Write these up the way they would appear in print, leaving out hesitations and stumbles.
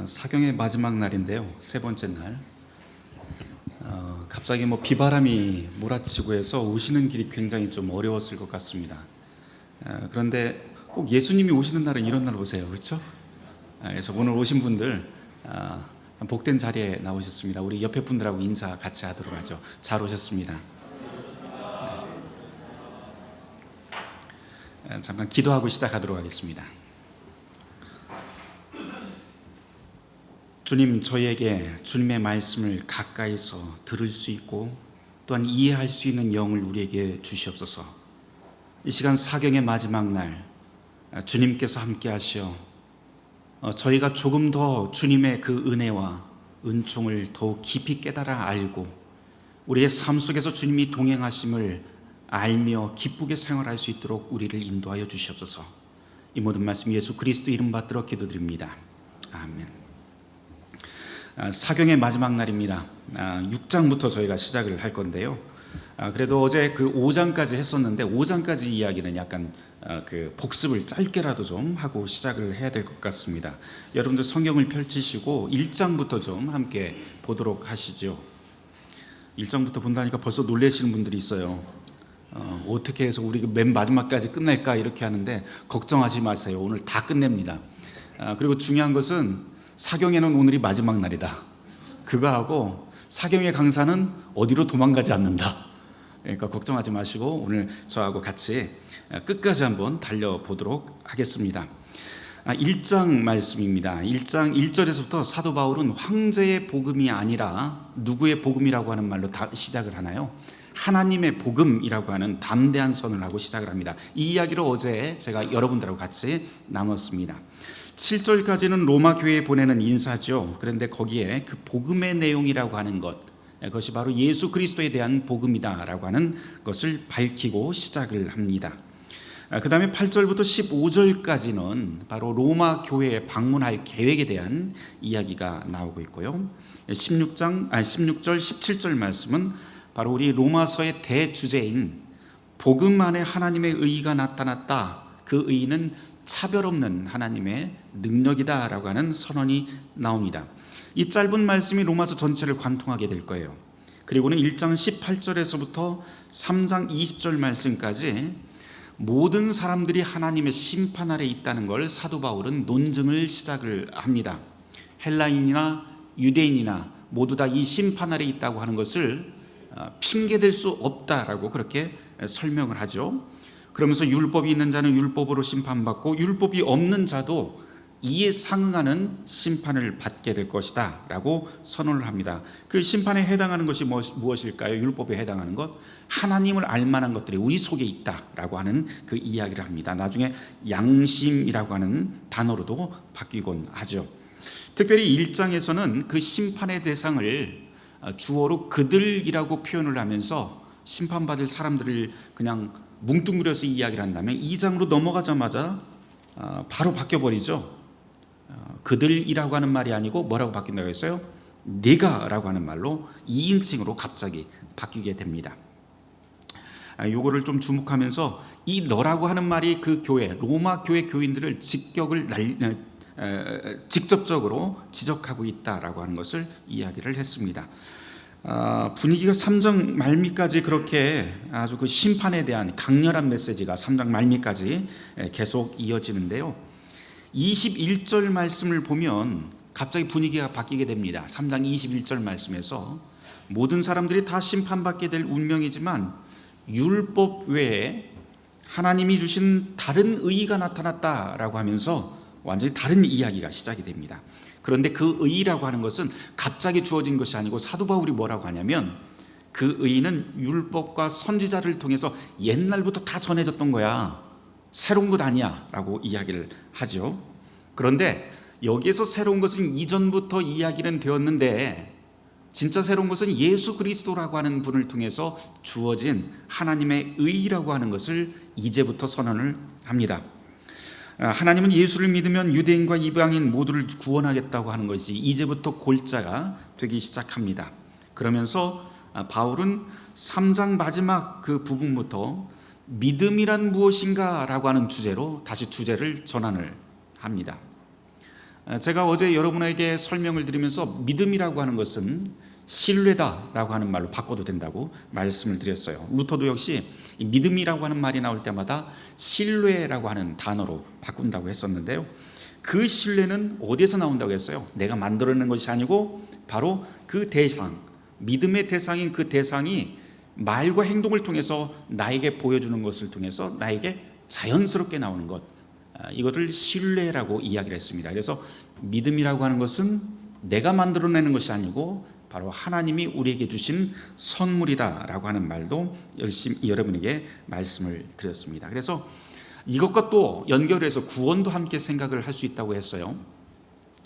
사경의 마지막 날인데요. 세 번째 날. 갑자기 비바람이 몰아치고 해서 오시는 길이 굉장히 좀 어려웠을 것 같습니다. 그런데 꼭 예수님이 오시는 날은 이런 날 오세요. 그렇죠? 그래서 오늘 오신 분들 복된 자리에 나오셨습니다. 우리 옆에 분들하고 인사 같이 하도록 하죠. 잘 오셨습니다. 잠깐 기도하고 시작하도록 하겠습니다. 주님, 저희에게 주님의 말씀을 가까이서 들을 수 있고 또한 이해할 수 있는 영을 우리에게 주시옵소서. 이 시간 사경의 마지막 날 주님께서 함께 하시어 저희가 조금 더 주님의 그 은혜와 은총을 더욱 깊이 깨달아 알고 우리의 삶 속에서 주님이 동행하심을 알며 기쁘게 생활할 수 있도록 우리를 인도하여 주시옵소서. 이 모든 말씀 예수 그리스도 이름 받들어 기도드립니다. 아멘. 사경의 마지막 날입니다. 6장부터 저희가 시작을 할 건데요. 그래도 어제 그 5장까지 했었는데 5장까지 이야기는 약간 그 복습을 짧게라도 좀 하고 시작을 해야 될 것 같습니다. 여러분들 성경을 펼치시고 1장부터 좀 함께 보도록 하시죠. 1장부터 본다니까 벌써 놀라시는 분들이 있어요. 어떻게 해서 우리 맨 마지막까지 끝낼까 이렇게 하는데 걱정하지 마세요. 오늘 다 끝냅니다. 그리고 중요한 것은 사경에는 오늘이 마지막 날이다. 그거하고 사경의 강사는 어디로 도망가지 않는다. 그러니까 걱정하지 마시고 오늘 저하고 같이 끝까지 한번 달려보도록 하겠습니다. 1장 말씀입니다. 1장 1절에서부터 사도 바울은 황제의 복음이 아니라 누구의 복음이라고 하는 말로 시작을 하나요? 하나님의 복음이라고 하는 담대한 선언을 하고 시작을 합니다. 이 이야기를 어제 제가 여러분들하고 같이 나눴습니다. 7절까지는 로마 교회에 보내는 인사죠. 그런데 거기에 그 복음의 내용이라고 하는 것, 그것이 바로 예수 그리스도에 대한 복음이다라고 하는 것을 밝히고 시작을 합니다. 그 다음에 8절부터 15절까지는 바로 로마 교회에 방문할 계획에 대한 이야기가 나오고 있고요. 16절, 17절 말씀은 바로 우리 로마서의 대주제인 복음 안에 하나님의 의의가 나타났다. 그 의의는 차별 없는 하나님의 능력이다라고 하는 선언이 나옵니다. 이 짧은 말씀이 로마서 전체를 관통하게 될 거예요. 그리고는 1장 18절에서부터 3장 20절 말씀까지 모든 사람들이 하나님의 심판 아래 있다는 걸 사도 바울은 논증을 시작을 합니다. 헬라인이나 유대인이나 모두 다 이 심판 아래 있다고 하는 것을 핑계댈 수 없다라고 그렇게 설명을 하죠. 그러면서 율법이 있는 자는 율법으로 심판받고 율법이 없는 자도 이에 상응하는 심판을 받게 될 것이다 라고 선언을 합니다. 그 심판에 해당하는 것이 무엇일까요? 율법에 해당하는 것, 하나님을 알만한 것들이 우리 속에 있다라고 하는 그 이야기를 합니다. 나중에 양심이라고 하는 단어로도 바뀌곤 하죠. 특별히 1장에서는 그 심판의 대상을 주어로 그들이라고 표현을 하면서 심판받을 사람들을 그냥 뭉뚱그려서 이야기를 한다면 2장으로 넘어가자마자 바로 바뀌어버리죠. 그들이라고 하는 말이 아니고 뭐라고 바뀐다고 했어요? 네가라고 하는 말로 2인칭으로 갑자기 바뀌게 됩니다. 요거를 좀 주목하면서 이 너라고 하는 말이 그 교회, 로마 교회 교인들을 직접적으로 지적하고 있다라고 하는 것을 이야기를 했습니다. 분위기가 3장 말미까지 그렇게 아주 그 심판에 대한 강렬한 메시지가 3장 말미까지 계속 이어지는데요. 21절 말씀을 보면 갑자기 분위기가 바뀌게 됩니다. 3장 21절 말씀에서 모든 사람들이 다 심판받게 될 운명이지만 율법 외에 하나님이 주신 다른 의의가 나타났다라고 하면서 완전히 다른 이야기가 시작이 됩니다. 그런데 그 의의라고 하는 것은 갑자기 주어진 것이 아니고 사도 바울이 뭐라고 하냐면 그 의의는 율법과 선지자를 통해서 옛날부터 다 전해졌던 거야. 새로운 것 아니야 라고 이야기를 하죠. 그런데 여기에서 새로운 것은 이전부터 이야기는 되었는데 진짜 새로운 것은 예수 그리스도라고 하는 분을 통해서 주어진 하나님의 의의라고 하는 것을 이제부터 선언을 합니다. 하나님은 예수를 믿으면 유대인과 이방인 모두를 구원하겠다고 하는 것이 이제부터 골자가 되기 시작합니다. 그러면서 바울은 3장 마지막 그 부분부터 믿음이란 무엇인가 라고 하는 주제로 다시 주제를 전환을 합니다. 제가 어제 여러분에게 설명을 드리면서 믿음이라고 하는 것은 신뢰다라고 하는 말로 바꿔도 된다고 말씀을 드렸어요. 루터도 역시 이 믿음이라고 하는 말이 나올 때마다 신뢰라고 하는 단어로 바꾼다고 했었는데요. 그 신뢰는 어디에서 나온다고 했어요? 내가 만들어낸 것이 아니고 바로 그 대상, 믿음의 대상인 그 대상이 말과 행동을 통해서 나에게 보여주는 것을 통해서 나에게 자연스럽게 나오는 것, 이것을 신뢰라고 이야기를 했습니다. 그래서 믿음이라고 하는 것은 내가 만들어내는 것이 아니고 바로 하나님이 우리에게 주신 선물이다라고 하는 말도 열심히 여러분에게 말씀을 드렸습니다. 그래서 이것과 또 연결해서 구원도 함께 생각을 할 수 있다고 했어요.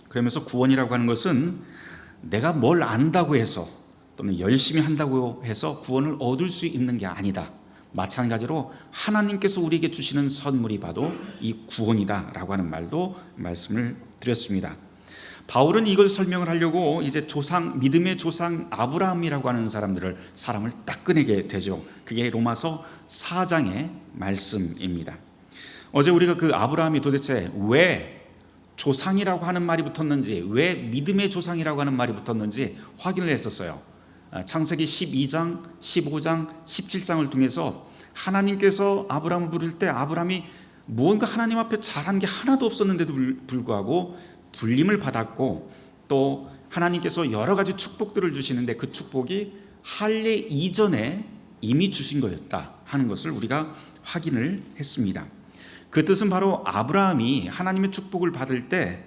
그러면서 구원이라고 하는 것은 내가 뭘 안다고 해서 또는 열심히 한다고 해서 구원을 얻을 수 있는 게 아니다. 마찬가지로 하나님께서 우리에게 주시는 선물이 바로 이 구원이다라고 하는 말도 말씀을 드렸습니다. 바울은 이걸 설명을 하려고 이제 믿음의 조상 아브라함이라고 하는 사람을 딱 꺼내게 되죠. 그게 로마서 4장의 말씀입니다. 어제 우리가 그 아브라함이 도대체 왜 조상이라고 하는 말이 붙었는지, 왜 믿음의 조상이라고 하는 말이 붙었는지 확인을 했었어요. 창세기 12장, 15장, 17장을 통해서 하나님께서 아브라함을 부를 때 아브라함이 무언가 하나님 앞에 잘한 게 하나도 없었는데도 불구하고 불림을 받았고, 또 하나님께서 여러 가지 축복들을 주시는데 그 축복이 할례 이전에 이미 주신 거였다 하는 것을 우리가 확인을 했습니다. 그 뜻은 바로 아브라함이 하나님의 축복을 받을 때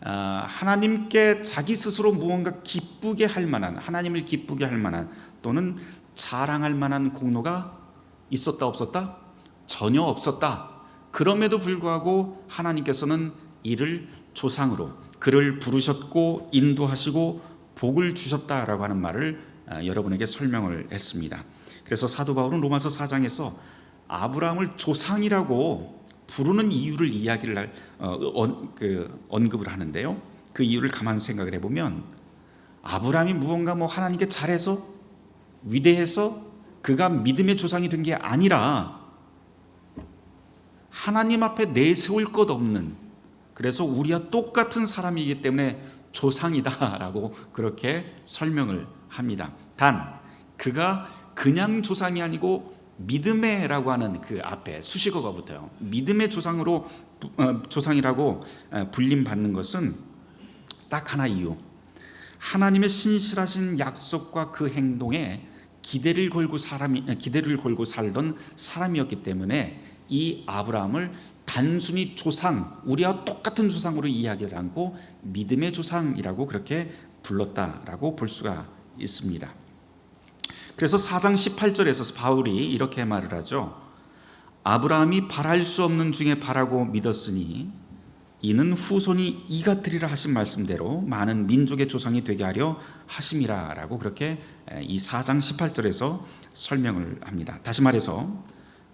하나님께 자기 스스로 무언가 기쁘게 할 만한, 하나님을 기쁘게 할 만한 또는 자랑할 만한 공로가 있었다 없었다? 전혀 없었다. 그럼에도 불구하고 하나님께서는 이를 조상으로 그를 부르셨고 인도하시고 복을 주셨다라고 하는 말을 여러분에게 설명을 했습니다. 그래서 사도 바울은 로마서 4장에서 아브라함을 조상이라고 부르는 이유를 언급을 하는데요. 그 이유를 가만 생각을 해보면 아브라함이 무언가 하나님께 잘해서 위대해서 그가 믿음의 조상이 된 게 아니라 하나님 앞에 내세울 것 없는, 그래서 우리와 똑같은 사람이기 때문에 조상이다라고 그렇게 설명을 합니다. 단 그가 그냥 조상이 아니고 믿음의라고 하는 그 앞에 수식어가 붙어요. 믿음의 조상이라고 불림받는 것은 딱 하나 이유, 하나님의 신실하신 약속과 그 행동에 기대를 걸고 살던 사람이었기 때문에 이 아브라함을 단순히 조상, 우리와 똑같은 조상으로 이야기하지 않고 믿음의 조상이라고 그렇게 불렀다라고 볼 수가 있습니다. 그래서 4장 18절에서 바울이 이렇게 말을 하죠. 아브라함이 바랄 수 없는 중에 바라고 믿었으니 이는 후손이 이같으리라 하신 말씀대로 많은 민족의 조상이 되게 하려 하심이라 라고 그렇게 이 4장 18절에서 설명을 합니다. 다시 말해서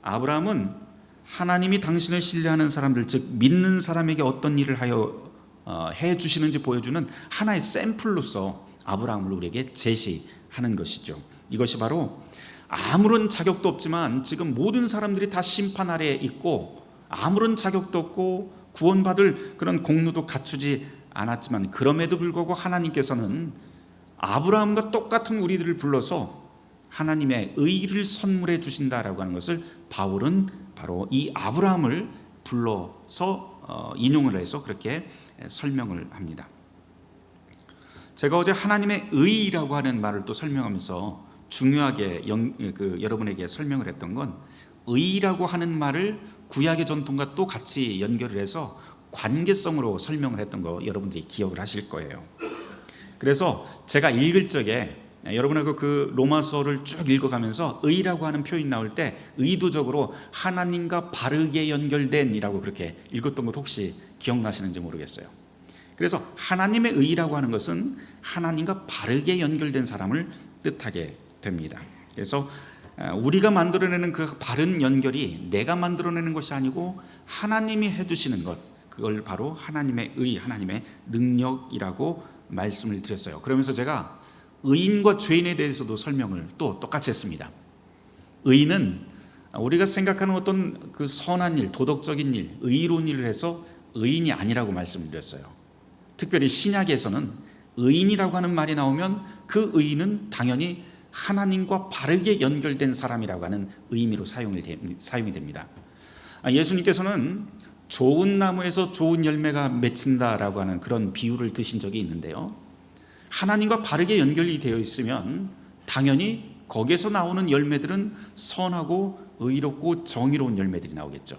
아브라함은 하나님이 당신을 신뢰하는 사람들, 즉 믿는 사람에게 어떤 일을 하여 해주시는지 보여주는 하나의 샘플로서 아브라함을 우리에게 제시하는 것이죠. 이것이 바로 아무런 자격도 없지만 지금 모든 사람들이 다 심판 아래에 있고 아무런 자격도 없고 구원받을 그런 공로도 갖추지 않았지만 그럼에도 불구하고 하나님께서는 아브라함과 똑같은 우리들을 불러서 하나님의 의를 선물해 주신다라고 하는 것을 바울은 바로 이 아브라함을 불러서 인용을 해서 그렇게 설명을 합니다. 제가 어제 하나님의 의라고 하는 말을 또 설명하면서 중요하게 여러분에게 설명을 했던 건 의라고 하는 말을 구약의 전통과 또 같이 연결을 해서 관계성으로 설명을 했던 거 여러분들이 기억을 하실 거예요. 그래서 제가 읽을 적에 여러분하고 그 로마서를 쭉 읽어가면서 의라고 하는 표현이 나올 때 의도적으로 하나님과 바르게 연결된 이라고 그렇게 읽었던 것 혹시 기억나시는지 모르겠어요. 그래서 하나님의 의라고 하는 것은 하나님과 바르게 연결된 사람을 뜻하게 됩니다. 그래서 우리가 만들어내는 그 바른 연결이 내가 만들어내는 것이 아니고 하나님이 해주시는 것, 그걸 바로 하나님의 의, 하나님의 능력이라고 말씀을 드렸어요. 그러면서 제가 의인과 죄인에 대해서도 설명을 또 똑같이 했습니다. 의인은 우리가 생각하는 어떤 그 선한 일, 도덕적인 일, 의로운 일을 해서 의인이 아니라고 말씀을 드렸어요. 특별히 신약에서는 의인이라고 하는 말이 나오면 그 의인은 당연히 하나님과 바르게 연결된 사람이라고 하는 의미로 사용이 됩니다. 예수님께서는 좋은 나무에서 좋은 열매가 맺힌다라고 하는 그런 비유를 드신 적이 있는데요, 하나님과 바르게 연결이 되어 있으면 당연히 거기에서 나오는 열매들은 선하고 의롭고 정의로운 열매들이 나오겠죠.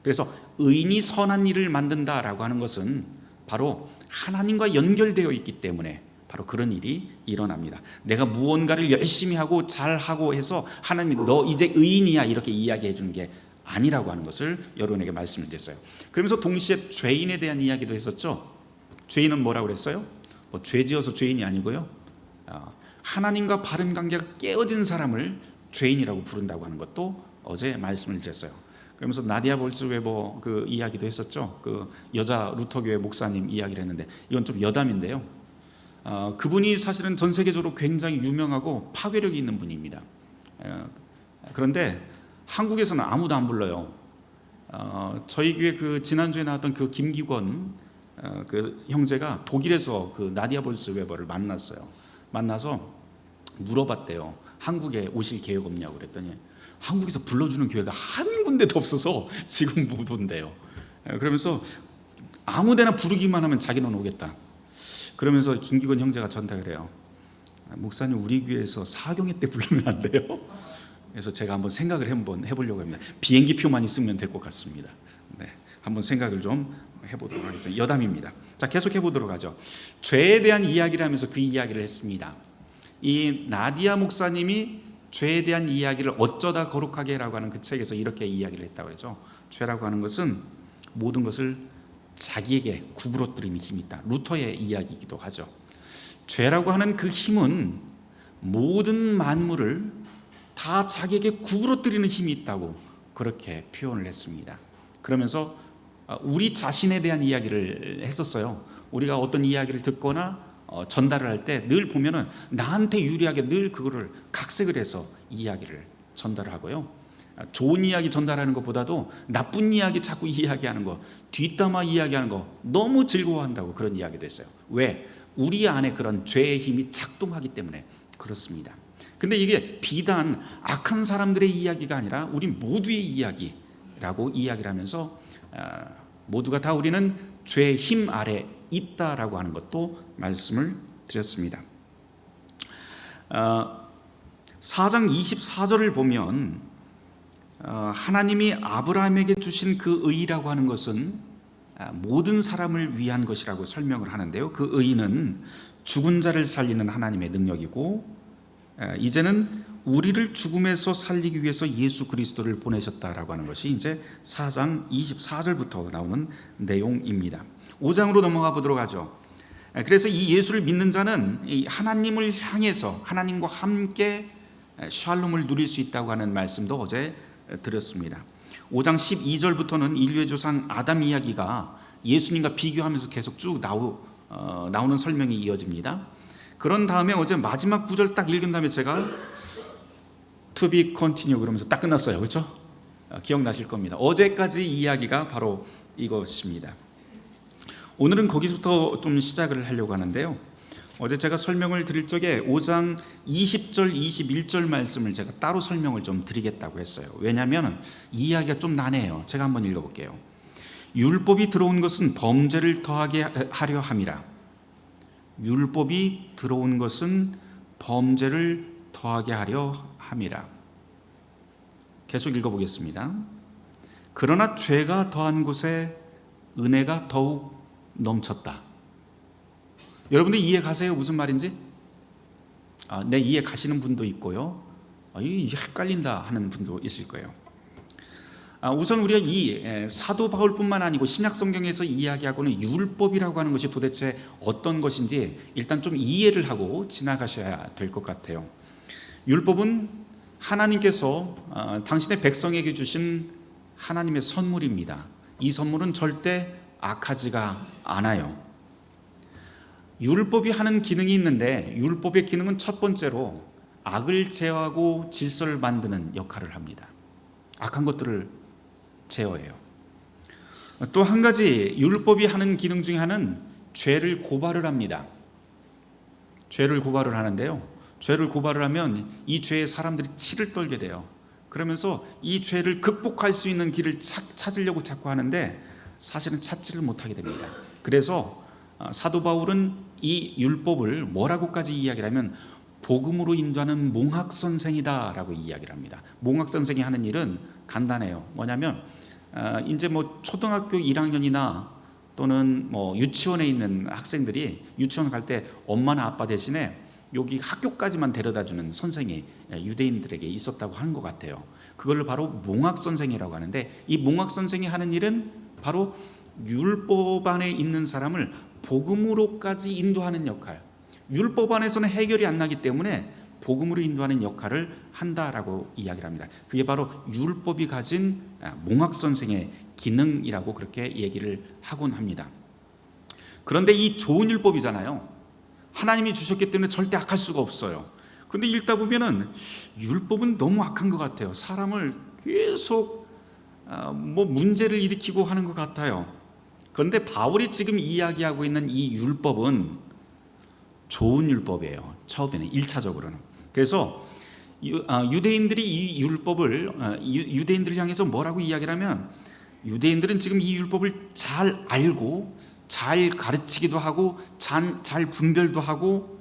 그래서 의인이 선한 일을 만든다라고 하는 것은 바로 하나님과 연결되어 있기 때문에 바로 그런 일이 일어납니다. 내가 무언가를 열심히 하고 잘하고 해서 하나님이 너 이제 의인이야 이렇게 이야기해 주는 게 아니라고 하는 것을 여러분에게 말씀을 드렸어요. 그러면서 동시에 죄인에 대한 이야기도 했었죠. 죄인은 뭐라고 그랬어요? 죄 지어서 죄인이 아니고요, 하나님과 바른 관계가 깨어진 사람을 죄인이라고 부른다고 하는 것도 어제 말씀을 드렸어요. 그러면서 나디아 볼스웨버 그 이야기도 했었죠. 그 여자 루터교회 목사님 이야기를 했는데 이건 좀 여담인데요, 그분이 사실은 전 세계적으로 굉장히 유명하고 파괴력이 있는 분입니다. 그런데 한국에서는 아무도 안 불러요. 저희 교회 그 지난주에 나왔던 그 김기권 그 형제가 독일에서 그 나디아 볼스웨버를 만나서 물어봤대요. 한국에 오실 계획 없냐고 그랬더니 한국에서 불러주는 교회가 한 군데도 없어서 지금 못 온대요. 그러면서 아무데나 부르기만 하면 자기는 오겠다. 그러면서 김기권 형제가 전달을 해요. 목사님, 우리 교회에서 사경회 때 부르면 안 돼요? 그래서 제가 한번 생각을 해보려고 합니다. 비행기 표만 있으면 될 것 같습니다. 네, 한번 생각을 좀 해보도록 하겠습니다. 여담입니다. 자, 계속 해보도록 하죠. 죄에 대한 이야기를 하면서 그 이야기를 했습니다. 이 나디아 목사님이 죄에 대한 이야기를 어쩌다 거룩하게라고 하는 그 책에서 이렇게 이야기를 했다고 그러죠. 죄라고 하는 것은 모든 것을 자기에게 구부러뜨리는 힘이 있다. 루터의 이야기이기도 하죠. 죄라고 하는 그 힘은 모든 만물을 다 자기에게 구부러뜨리는 힘이 있다고 그렇게 표현을 했습니다. 그러면서 우리 자신에 대한 이야기를 했었어요. 우리가 어떤 이야기를 듣거나 전달을 할 때 늘 보면은 나한테 유리하게 늘 그거를 각색을 해서 이야기를 전달을 하고요, 좋은 이야기 전달하는 것보다도 나쁜 이야기 자꾸 이야기하는 거, 뒷담화 이야기하는 거 너무 즐거워한다고 그런 이야기도 했어요. 왜? 우리 안에 그런 죄의 힘이 작동하기 때문에 그렇습니다. 근데 이게 비단 악한 사람들의 이야기가 아니라 우리 모두의 이야기라고 이야기를 하면서 모두가 다 우리는 죄의 힘 아래 있다라고 하는 것도 말씀을 드렸습니다. 4장 24절을 보면 하나님이 아브라함에게 주신 그 의라고 하는 것은 모든 사람을 위한 것이라고 설명을 하는데요, 그 의는 죽은 자를 살리는 하나님의 능력이고 이제는 우리를 죽음에서 살리기 위해서 예수 그리스도를 보내셨다라고 하는 것이 이제 4장 24절부터 나오는 내용입니다. 5장으로 넘어가 보도록 하죠. 그래서 이 예수를 믿는 자는 하나님을 향해서 하나님과 함께 샬롬을 누릴 수 있다고 하는 말씀도 어제 드렸습니다. 5장 12절부터는 인류의 조상 아담 이야기가 예수님과 비교하면서 계속 쭉 나오는 설명이 이어집니다. 그런 다음에 어제 마지막 구절 딱 읽은 다음에 제가 to be continue 그러면서 딱 끝났어요. 그렇죠? 기억나실 겁니다. 어제까지 이야기가 바로 이것입니다. 오늘은 거기서부터 좀 시작을 하려고 하는데요, 어제 제가 설명을 드릴 적에 5장 20절 21절 말씀을 제가 따로 설명을 좀 드리겠다고 했어요. 왜냐하면 이 이야기가 좀 난해해요. 제가 한번 읽어볼게요. 율법이 들어온 것은 범죄를 더하게 하려 함이라. 율법이 들어온 것은 범죄를 더하게 하려 함이라. 계속 읽어보겠습니다. 그러나 죄가 더한 곳에 은혜가 더욱 넘쳤다. 여러분들 이해 가세요? 무슨 말인지? 네, 이해 가시는 분도 있고요, 이게 헷갈린다 하는 분도 있을 거예요. 우선 우리가 이 사도 바울뿐만 아니고 신약 성경에서 이야기하고는 율법이라고 하는 것이 도대체 어떤 것인지 일단 좀 이해를 하고 지나가셔야 될 것 같아요. 율법은 하나님께서 당신의 백성에게 주신 하나님의 선물입니다. 이 선물은 절대 악하지가 않아요. 율법이 하는 기능이 있는데 율법의 기능은 첫 번째로 악을 제어하고 질서를 만드는 역할을 합니다. 악한 것들을 제어해요. 또 한 가지 율법이 하는 기능 중에 하나는 죄를 고발을 합니다. 죄를 고발을 하는데요, 죄를 고발을 하면 이 죄에 사람들이 치를 떨게 돼요. 그러면서 이 죄를 극복할 수 있는 길을 찾으려고 자꾸 하는데 사실은 찾지를 못하게 됩니다. 그래서 사도 바울은 이 율법을 뭐라고까지 이야기를 하면 복음으로 인도하는 몽학선생이다라고 이야기를 합니다. 몽학선생이 하는 일은 간단해요. 뭐냐면 이제 뭐 초등학교 1학년이나 또는 뭐 유치원에 있는 학생들이 유치원 갈 때 엄마나 아빠 대신에 여기 학교까지만 데려다주는 선생이 유대인들에게 있었다고 하는 것 같아요. 그걸 바로 몽학선생이라고 하는데, 이 몽학선생이 하는 일은 바로 율법 안에 있는 사람을 복음으로까지 인도하는 역할, 율법 안에서는 해결이 안 나기 때문에 복음으로 인도하는 역할을 한다라고 이야기를 합니다. 그게 바로 율법이 가진 몽학선생의 기능이라고 그렇게 얘기를 하곤 합니다. 그런데 이 좋은 율법이잖아요. 하나님이 주셨기 때문에 절대 악할 수가 없어요. 그런데 읽다 보면은 율법은 너무 악한 것 같아요. 사람을 계속 뭐 문제를 일으키고 하는 것 같아요. 그런데 바울이 지금 이야기하고 있는 이 율법은 좋은 율법이에요. 처음에는 1차적으로는. 그래서 유대인들이 이 율법을 유대인들을 향해서 뭐라고 이야기를 하면, 유대인들은 지금 이 율법을 잘 알고 잘 가르치기도 하고 잘 분별도 하고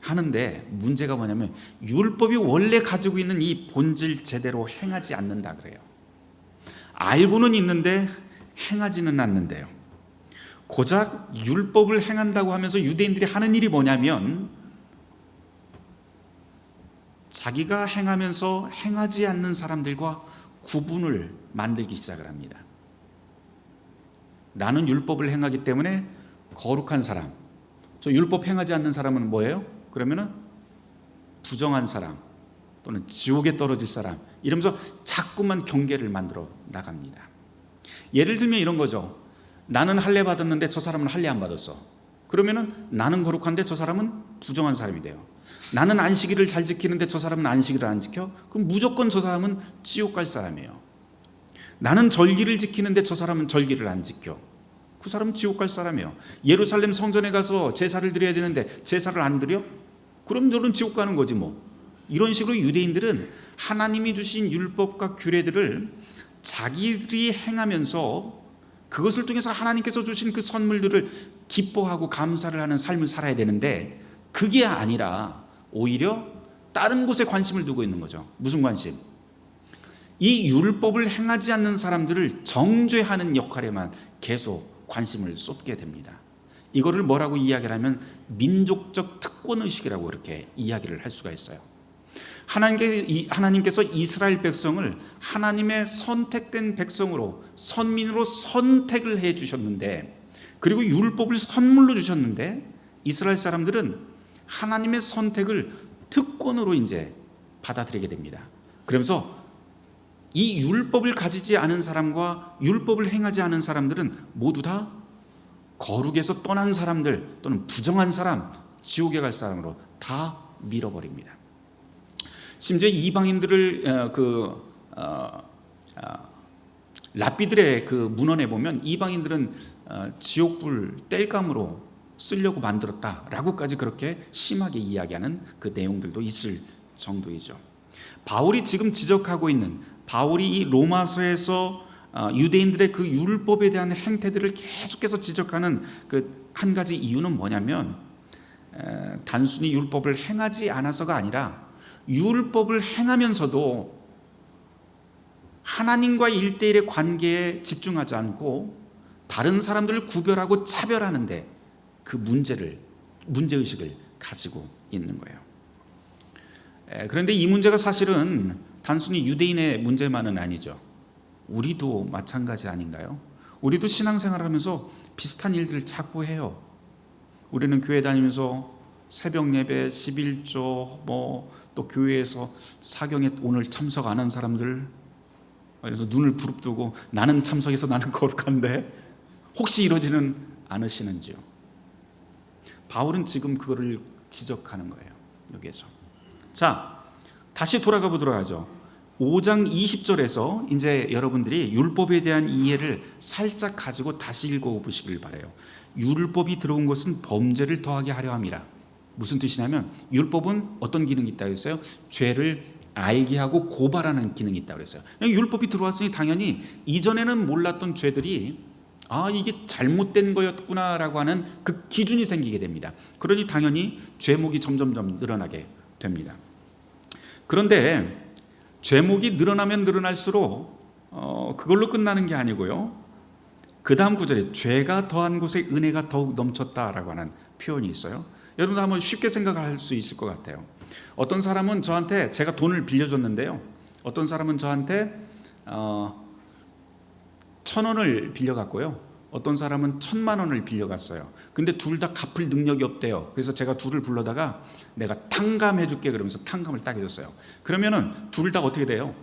하는데, 문제가 뭐냐면 율법이 원래 가지고 있는 이 본질 제대로 행하지 않는다 그래요. 알고는 있는데 행하지는 않는데요. 고작 율법을 행한다고 하면서 유대인들이 하는 일이 뭐냐면 자기가 행하면서 행하지 않는 사람들과 구분을 만들기 시작을 합니다. 나는 율법을 행하기 때문에 거룩한 사람, 저 율법 행하지 않는 사람은 뭐예요? 그러면은 부정한 사람 또는 지옥에 떨어질 사람, 이러면서 자꾸만 경계를 만들어 나갑니다. 예를 들면 이런 거죠. 나는 할례 받았는데 저 사람은 할례 안 받았어. 그러면은 나는 거룩한데 저 사람은 부정한 사람이 돼요. 나는 안식일을 잘 지키는데 저 사람은 안식일을 안 지켜? 그럼 무조건 저 사람은 지옥 갈 사람이에요. 나는 절기를 지키는데 저 사람은 절기를 안 지켜. 그 사람은 지옥 갈 사람이에요. 예루살렘 성전에 가서 제사를 드려야 되는데 제사를 안 드려? 그럼 너는 지옥 가는 거지 뭐. 이런 식으로 유대인들은 하나님이 주신 율법과 규례들을 자기들이 행하면서 그것을 통해서 하나님께서 주신 그 선물들을 기뻐하고 감사를 하는 삶을 살아야 되는데, 그게 아니라 오히려 다른 곳에 관심을 두고 있는 거죠. 무슨 관심? 이 율법을 행하지 않는 사람들을 정죄하는 역할에만 계속 관심을 쏟게 됩니다. 이거를 뭐라고 이야기를 하면 민족적 특권의식이라고 이렇게 이야기를 할 수가 있어요. 하나님께서 이스라엘 백성을 하나님의 선택된 백성으로, 선민으로 선택을 해 주셨는데, 그리고 율법을 선물로 주셨는데, 이스라엘 사람들은 하나님의 선택을 특권으로 이제 받아들이게 됩니다. 그러면서 이 율법을 가지지 않은 사람과 율법을 행하지 않은 사람들은 모두 다 거룩에서 떠난 사람들 또는 부정한 사람, 지옥에 갈 사람으로 다 밀어버립니다. 심지어 이방인들을 랍비들의 그 문헌에 보면 이방인들은 지옥불 땔감으로 쓰려고 만들었다라고까지 그렇게 심하게 이야기하는 그 내용들도 있을 정도이죠. 바울이 지금 지적하고 있는, 바울이 이 로마서에서 유대인들의 그 율법에 대한 행태들을 계속해서 지적하는 그 한 가지 이유는 뭐냐면, 단순히 율법을 행하지 않아서가 아니라 율법을 행하면서도 하나님과의 일대일의 관계에 집중하지 않고 다른 사람들을 구별하고 차별하는데 그 문제의식을 가지고 있는 거예요. 그런데 이 문제가 사실은 단순히 유대인의 문제만은 아니죠. 우리도 마찬가지 아닌가요? 우리도 신앙생활을 하면서 비슷한 일들을 자꾸 해요. 우리는 교회 다니면서 새벽 예배, 11조, 또 교회에서 사경에 오늘 참석 안 한 사람들, 그래서 눈을 부릅뜨고 나는 참석해서 나는 거룩한데 혹시 이러지는 않으시는지요? 바울은 지금 그거를 지적하는 거예요, 여기에서. 자, 다시 돌아가 보도록 하죠. 5장 20절에서 이제 여러분들이 율법에 대한 이해를 살짝 가지고 다시 읽어보시길 바라요. 율법이 들어온 것은 범죄를 더하게 하려 함이라. 무슨 뜻이냐면 율법은 어떤 기능이 있다고 했어요? 죄를 알게 하고 고발하는 기능이 있다고 했어요. 율법이 들어왔으니 당연히 이전에는 몰랐던 죄들이 이게 잘못된 거였구나라고 하는 그 기준이 생기게 됩니다. 그러니 당연히 죄목이 점점점 늘어나게 됩니다. 그런데 죄목이 늘어나면 늘어날수록 그걸로 끝나는 게 아니고요. 그 다음 구절에 죄가 더한 곳에 은혜가 더욱 넘쳤다라고 하는 표현이 있어요. 여러분 한번 쉽게 생각할 수 있을 것 같아요. 어떤 사람은 저한테 제가 돈을 빌려줬는데요. 어떤 사람은 저한테 1,000원을 빌려갔고요. 어떤 사람은 1,000만 원을 빌려갔어요. 근데 둘 다 갚을 능력이 없대요. 그래서 제가 둘을 불러다가 내가 탕감해줄게 그러면서 탕감을 딱 해줬어요. 그러면은 둘 다 어떻게 돼요?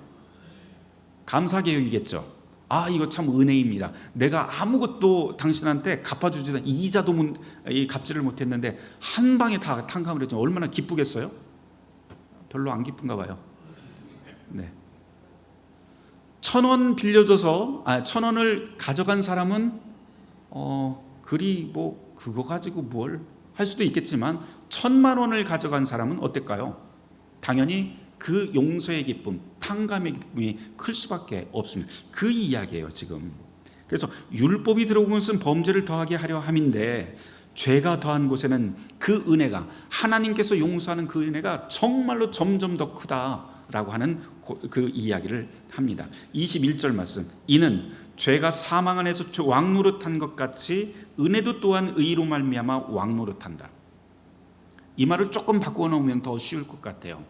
감사개혁이겠죠. 이거 참 은혜입니다. 내가 아무것도 당신한테 갚아주지도 이자도 갚지를 못했는데 한 방에 다 탕감을 했죠. 얼마나 기쁘겠어요? 별로 안 기쁜가 봐요. 네. 1,000원 빌려줘서 1,000원을 가져간 사람은 그리 뭐 그거 가지고 뭘 할 수도 있겠지만 1,000만 원을 가져간 사람은 어떨까요? 당연히 그 용서의 기쁨, 탕감의 기쁨이 클 수밖에 없습니다. 그 이야기예요 지금. 그래서 율법이 들어온 것은 범죄를 더하게 하려 함인데 죄가 더한 곳에는 그 은혜가, 하나님께서 용서하는 그 은혜가 정말로 점점 더 크다라고 하는 그 이야기를 합니다. 21절 말씀, 이는 죄가 사망 안에서 왕노릇한 것 같이 은혜도 또한 의로 말미암아 왕노릇한다. 이 말을 조금 바꾸어 놓으면 더 쉬울 것 같아요.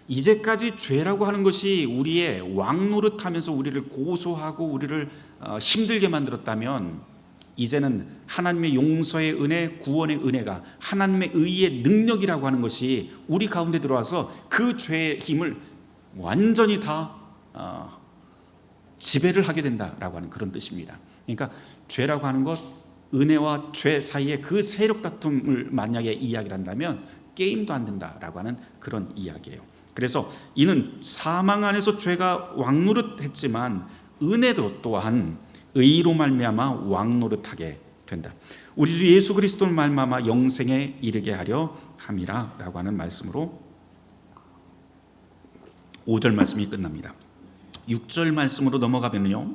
이제까지 죄라고 하는 것이 우리의 왕노릇하면서 우리를 고소하고 우리를 힘들게 만들었다면, 이제는 하나님의 용서의 은혜, 구원의 은혜가, 하나님의 의의 능력이라고 하는 것이 우리 가운데 들어와서 그 죄의 힘을 완전히 다 지배를 하게 된다라고 하는 그런 뜻입니다. 그러니까 죄라고 하는 것, 은혜와 죄 사이에 그 세력 다툼을 만약에 이야기를 한다면 게임도 안 된다라고 하는 그런 이야기예요. 그래서 이는 사망 안에서 죄가 왕노릇했지만 은혜도 또한 의로 말미암아 왕노릇하게 된다. 우리 주 예수 그리스도를 말미암아 영생에 이르게 하려 함이라라고 하는 말씀으로 5절 말씀이 끝납니다. 6절 말씀으로 넘어가면요,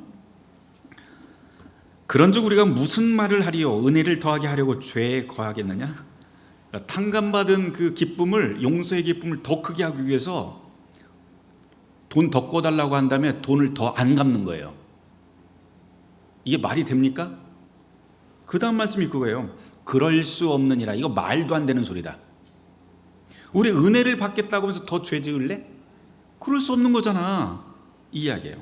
그런즉 우리가 무슨 말을 하리요? 은혜를 더하게 하려고 죄에 거하겠느냐? 탕감받은 그 기쁨을, 용서의 기쁨을 더 크게 하기 위해서 돈 더 꿔달라고 한 다음에 돈을 더 안 갚는 거예요. 이게 말이 됩니까? 그 다음 말씀이 그거예요. 그럴 수 없느니라. 이거 말도 안 되는 소리다. 우리 은혜를 받겠다고 해서 더 죄 지을래? 그럴 수 없는 거잖아, 이 이야기예요.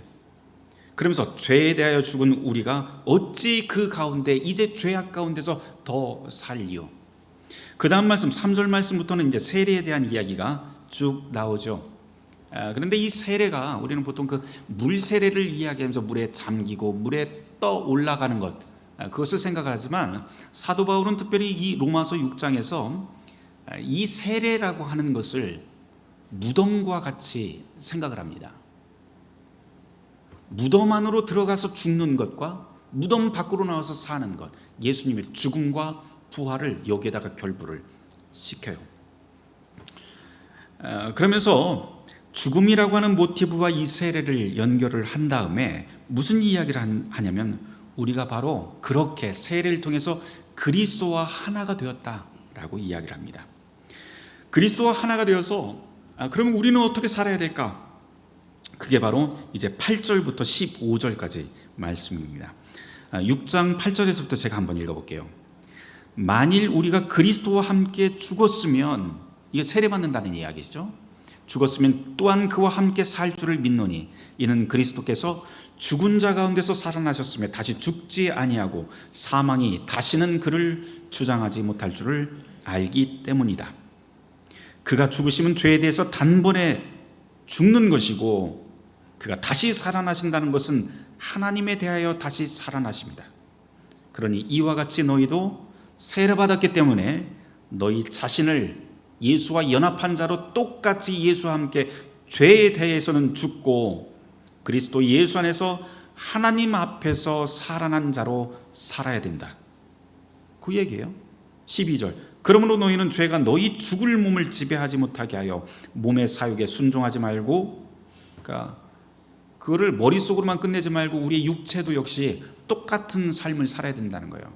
그러면서 죄에 대하여 죽은 우리가 어찌 그 가운데 이제 죄악 가운데서 더 살리요? 그 다음 말씀 3절 말씀부터는 이제 세례에 대한 이야기가 쭉 나오죠. 그런데 이 세례가, 우리는 보통 그 물 세례를 이야기하면서 물에 잠기고 물에 떠 올라가는 것, 그것을 생각을 하지만 사도 바울은 특별히 이 로마서 6장에서 이 세례라고 하는 것을 무덤과 같이 생각을 합니다. 무덤 안으로 들어가서 죽는 것과 무덤 밖으로 나와서 사는 것, 예수님의 죽음과 부활을 여기에다가 결부를 시켜요. 그러면서 죽음이라고 하는 모티브와 이 세례를 연결을 한 다음에 무슨 이야기를 하냐면, 우리가 바로 그렇게 세례를 통해서 그리스도와 하나가 되었다라고 이야기를 합니다. 그리스도와 하나가 되어서 그러면 우리는 어떻게 살아야 될까? 그게 바로 이제 8절부터 15절까지 말씀입니다. 6장 8절에서부터 제가 한번 읽어볼게요. 만일 우리가 그리스도와 함께 죽었으면, 이게 세례받는다는 이야기죠. 죽었으면 또한 그와 함께 살 줄을 믿노니 이는 그리스도께서 죽은 자 가운데서 살아나셨으며 다시 죽지 아니하고 사망이 다시는 그를 주장하지 못할 줄을 알기 때문이다. 그가 죽으심은 죄에 대해서 단번에 죽는 것이고, 그가 다시 살아나신다는 것은 하나님에 대하여 다시 살아나십니다. 그러니 이와 같이 너희도 세례받았기 때문에 너희 자신을 예수와 연합한 자로 똑같이 예수와 함께 죄에 대해서는 죽고 그리스도 예수 안에서 하나님 앞에서 살아난 자로 살아야 된다. 그 얘기예요. 12절. 그러므로 너희는 죄가 너희 죽을 몸을 지배하지 못하게 하여 몸의 사욕에 순종하지 말고, 그러니까 그거를 머릿속으로만 끝내지 말고 우리의 육체도 역시 똑같은 삶을 살아야 된다는 거예요.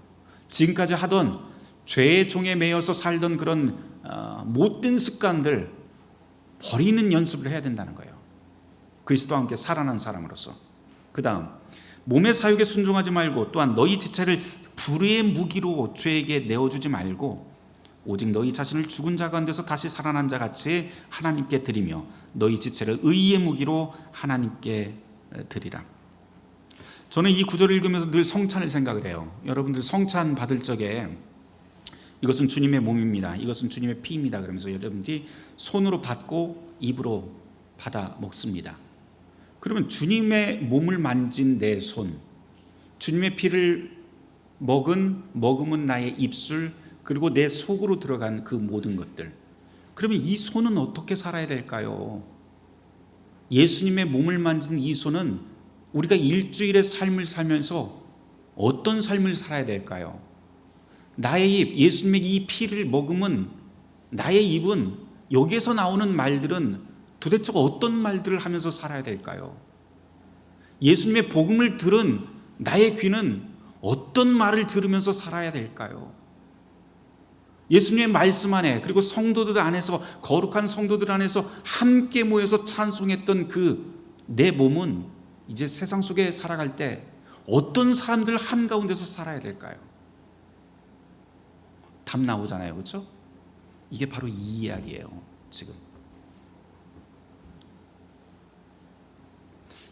지금까지 하던 죄의 종에 매여서 살던 그런 못된 습관들 버리는 연습을 해야 된다는 거예요. 그리스도와 함께 살아난 사람으로서. 그 다음, 몸의 사욕에 순종하지 말고 또한 너희 지체를 불의의 무기로 죄에게 내어주지 말고 오직 너희 자신을 죽은 자 가운데서 다시 살아난 자 같이 하나님께 드리며 너희 지체를 의의 무기로 하나님께 드리라. 저는 이 구절을 읽으면서 늘 성찬을 생각을 해요. 여러분들 성찬 받을 적에 이것은 주님의 몸입니다, 이것은 주님의 피입니다 그러면서 여러분들이 손으로 받고 입으로 받아 먹습니다. 그러면 주님의 몸을 만진 내 손, 주님의 피를 머금은 나의 입술, 그리고 내 속으로 들어간 그 모든 것들, 그러면 이 손은 어떻게 살아야 될까요? 예수님의 몸을 만진 이 손은 우리가 일주일의 삶을 살면서 어떤 삶을 살아야 될까요? 나의 입, 예수님의 이 피를 머금은 나의 입은, 여기에서 나오는 말들은 도대체 어떤 말들을 하면서 살아야 될까요? 예수님의 복음을 들은 나의 귀는 어떤 말을 들으면서 살아야 될까요? 예수님의 말씀 안에, 그리고 성도들 안에서, 거룩한 성도들 안에서 함께 모여서 찬송했던 그 내 몸은 이제 세상 속에 살아갈 때 어떤 사람들 한가운데서 살아야 될까요? 답 나오잖아요, 그렇죠? 이게 바로 이 이야기예요. 지금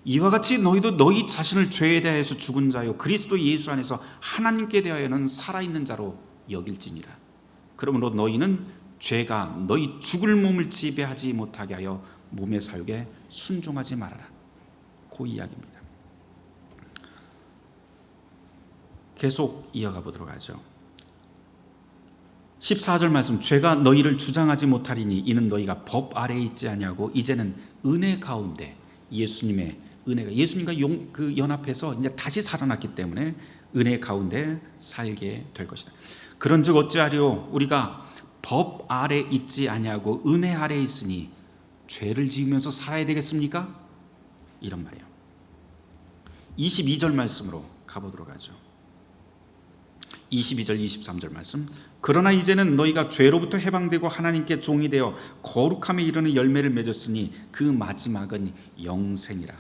이와 같이 너희도 너희 자신을 죄에 대하여서 죽은 자요 그리스도 예수 안에서 하나님께 대하여는 살아있는 자로 여길지니라. 그러므로 너희는 죄가 너희 죽을 몸을 지배하지 못하게 하여 몸의 사욕에 순종하지 말아라. 그 이야기입니다. 계속 이어가 보도록 하죠. 14절 말씀, 죄가 너희를 주장하지 못하리니 이는 너희가 법 아래에 있지 아니하고 이제는 은혜 가운데, 예수님의 은혜가, 예수님과 그 연합해서 이제 다시 살아났기 때문에 은혜 가운데 살게 될 것이다. 그런즉 어찌하리요? 우리가 법 아래 있지 아니하고 은혜 아래 있으니 죄를 지으면서 살아야 되겠습니까? 이런 말이에요. 22절 말씀으로 가보도록 하죠. 22절 23절 말씀, 그러나 이제는 너희가 죄로부터 해방되고 하나님께 종이 되어 거룩함에 이르는 열매를 맺었으니 그 마지막은 영생이라.